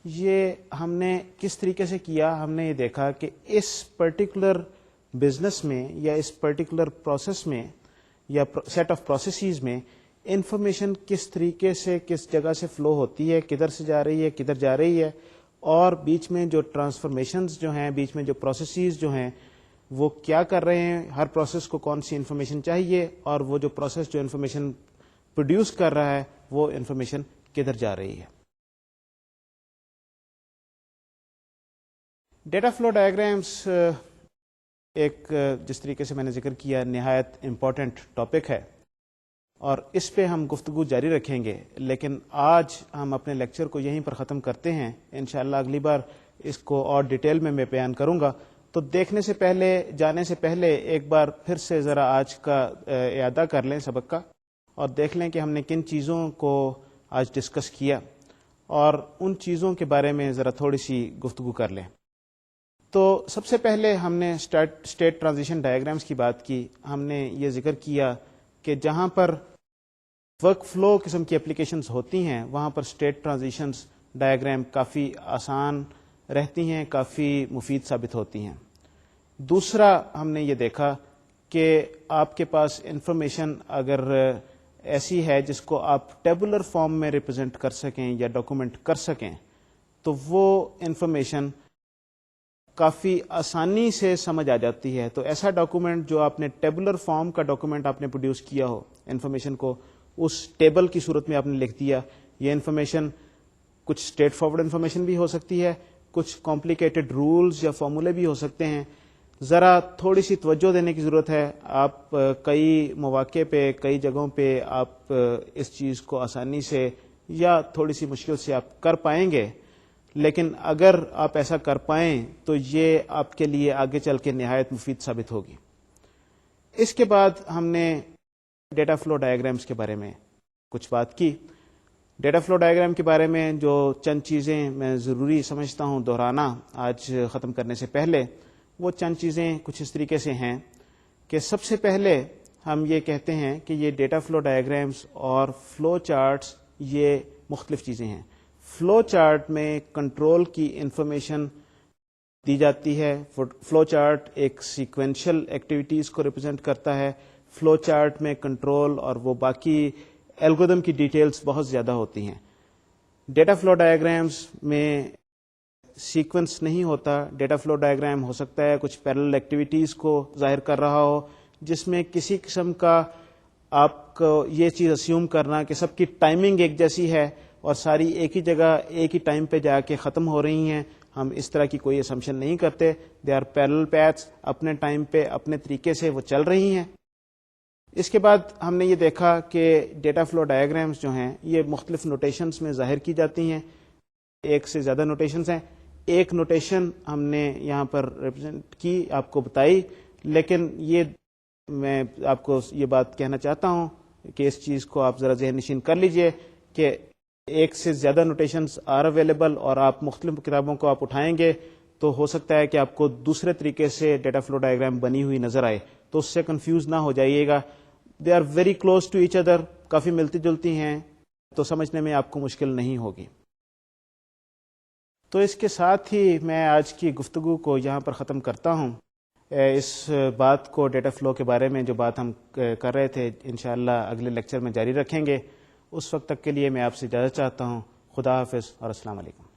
یہ ہم نے کس طریقے سے کیا. ہم نے یہ دیکھا کہ اس پرٹیکولر بزنس میں یا اس پرٹیکولر پروسیس میں یا سیٹ آف پروسیسز میں انفارمیشن کس طریقے سے کس جگہ سے فلو ہوتی ہے, کدھر سے جا رہی ہے کدھر جا رہی ہے, اور بیچ میں جو ٹرانسفارمیشنز جو ہیں بیچ میں جو پروسیسز جو ہیں وہ کیا کر رہے ہیں, ہر پروسیس کو کون سی انفارمیشن چاہیے, اور وہ جو پروسیس جو انفارمیشن پروڈیوس کر رہا ہے وہ انفارمیشن کدھر جا رہی ہے. ڈیٹا فلو ڈائیگرامس ایک جس طریقے سے میں نے ذکر کیا نہایت امپورٹنٹ ٹاپک ہے اور اس پہ ہم گفتگو جاری رکھیں گے, لیکن آج ہم اپنے لیکچر کو یہیں پر ختم کرتے ہیں. انشاءاللہ اگلی بار اس کو اور ڈیٹیل میں بیان کروں گا. تو دیکھنے سے پہلے جانے سے پہلے ایک بار پھر سے ذرا آج کا اعادہ کر لیں سبق کا, اور دیکھ لیں کہ ہم نے کن چیزوں کو آج ڈسکس کیا, اور ان چیزوں کے بارے میں ذرا تھوڑی سی گفتگو کر لیں. تو سب سے پہلے ہم نے اسٹیٹ ٹرانزیشن ڈائیگرامس کی بات کی. ہم نے یہ ذکر کیا کہ جہاں پر ورک فلو قسم کی اپلیکیشنز ہوتی ہیں وہاں پر اسٹیٹ ٹرانزیشنز ڈائیگرام کافی آسان رہتی ہیں, کافی مفید ثابت ہوتی ہیں. دوسرا ہم نے یہ دیکھا کہ آپ کے پاس انفارمیشن اگر ایسی ہے جس کو آپ ٹیبولر فارم میں ریپرزینٹ کر سکیں یا ڈاکومنٹ کر سکیں تو وہ انفارمیشن کافی آسانی سے سمجھ آ جاتی ہے. تو ایسا ڈاکومنٹ جو آپ نے ٹیبولر فارم کا ڈاکومنٹ آپ نے پروڈیوس کیا ہو، انفارمیشن کو اس ٹیبل کی صورت میں آپ نے لکھ دیا، یہ انفارمیشن کچھ اسٹریٹ فارورڈ انفارمیشن بھی ہو سکتی ہے، کچھ کمپلیکیٹڈ رولز یا فارمولے بھی ہو سکتے ہیں. ذرا تھوڑی سی توجہ دینے کی ضرورت ہے. آپ کئی مواقع پہ، کئی جگہوں پہ آپ اس چیز کو آسانی سے یا تھوڑی سی مشکل سے آپ کر پائیں گے، لیکن اگر آپ ایسا کر پائیں تو یہ آپ کے لیے آگے چل کے نہایت مفید ثابت ہوگی. اس کے بعد ہم نے ڈیٹا فلو ڈائیگرامس کے بارے میں کچھ بات کی. ڈیٹا فلو ڈائیگرام کے بارے میں جو چند چیزیں میں ضروری سمجھتا ہوں دہرانا آج ختم کرنے سے پہلے، وہ چند چیزیں کچھ اس طریقے سے ہیں کہ سب سے پہلے ہم یہ کہتے ہیں کہ یہ ڈیٹا فلو ڈائیگرامس اور فلو چارٹس یہ مختلف چیزیں ہیں. فلو چارٹ میں کنٹرول کی انفارمیشن دی جاتی ہے. فلو چارٹ ایک سیکوینشل ایکٹیویٹیز کو ریپرزینٹ کرتا ہے. فلو چارٹ میں کنٹرول اور وہ باقی الگورتھم کی ڈیٹیلز بہت زیادہ ہوتی ہیں. ڈیٹا فلو ڈائیگرامس میں سیکوینس نہیں ہوتا. ڈیٹا فلو ڈائیگرام ہو سکتا ہے کچھ پیرلل ایکٹیویٹیز کو ظاہر کر رہا ہو، جس میں کسی قسم کا آپ کو یہ چیز اسیوم کرنا کہ سب کی ٹائمنگ ایک جیسی ہے اور ساری ایک ہی جگہ ایک ہی ٹائم پہ جا کے ختم ہو رہی ہیں. ہم اس طرح کی کوئی اسمپشن نہیں کرتے. دے آر پیرلل پیتھس، اپنے ٹائم پہ اپنے طریقے سے وہ چل رہی ہیں. اس کے بعد ہم نے یہ دیکھا کہ ڈیٹا فلو ڈائیگرامس جو ہیں یہ مختلف نوٹیشنز میں ظاہر کی جاتی ہیں. ایک سے زیادہ نوٹیشنز ہیں. ایک نوٹیشن ہم نے یہاں پر ریپرزینٹ کی، آپ کو بتائی، لیکن یہ میں آپ کو یہ بات کہنا چاہتا ہوں کہ اس چیز کو آپ ذرا ذہن نشین کر لیجئے کہ ایک سے زیادہ نوٹیشنز آر اویلیبل، اور آپ مختلف کتابوں کو آپ اٹھائیں گے تو ہو سکتا ہے کہ آپ کو دوسرے طریقے سے ڈیٹا فلو ڈائیگرام بنی ہوئی نظر آئے، تو اس سے کنفیوز نہ ہو جائیے گا. They are very close to each other, کافی ملتی جلتی ہیں، تو سمجھنے میں آپ کو مشکل نہیں ہوگی. تو اس کے ساتھ ہی میں آج کی گفتگو کو یہاں پر ختم کرتا ہوں. اس بات کو ڈیٹا فلو کے بارے میں جو بات ہم کر رہے تھے انشاءاللہ اگلے لیکچر میں جاری رکھیں گے. اس وقت تک کے لیے میں آپ سے اجازت چاہتا ہوں. خدا حافظ اور السلام علیکم.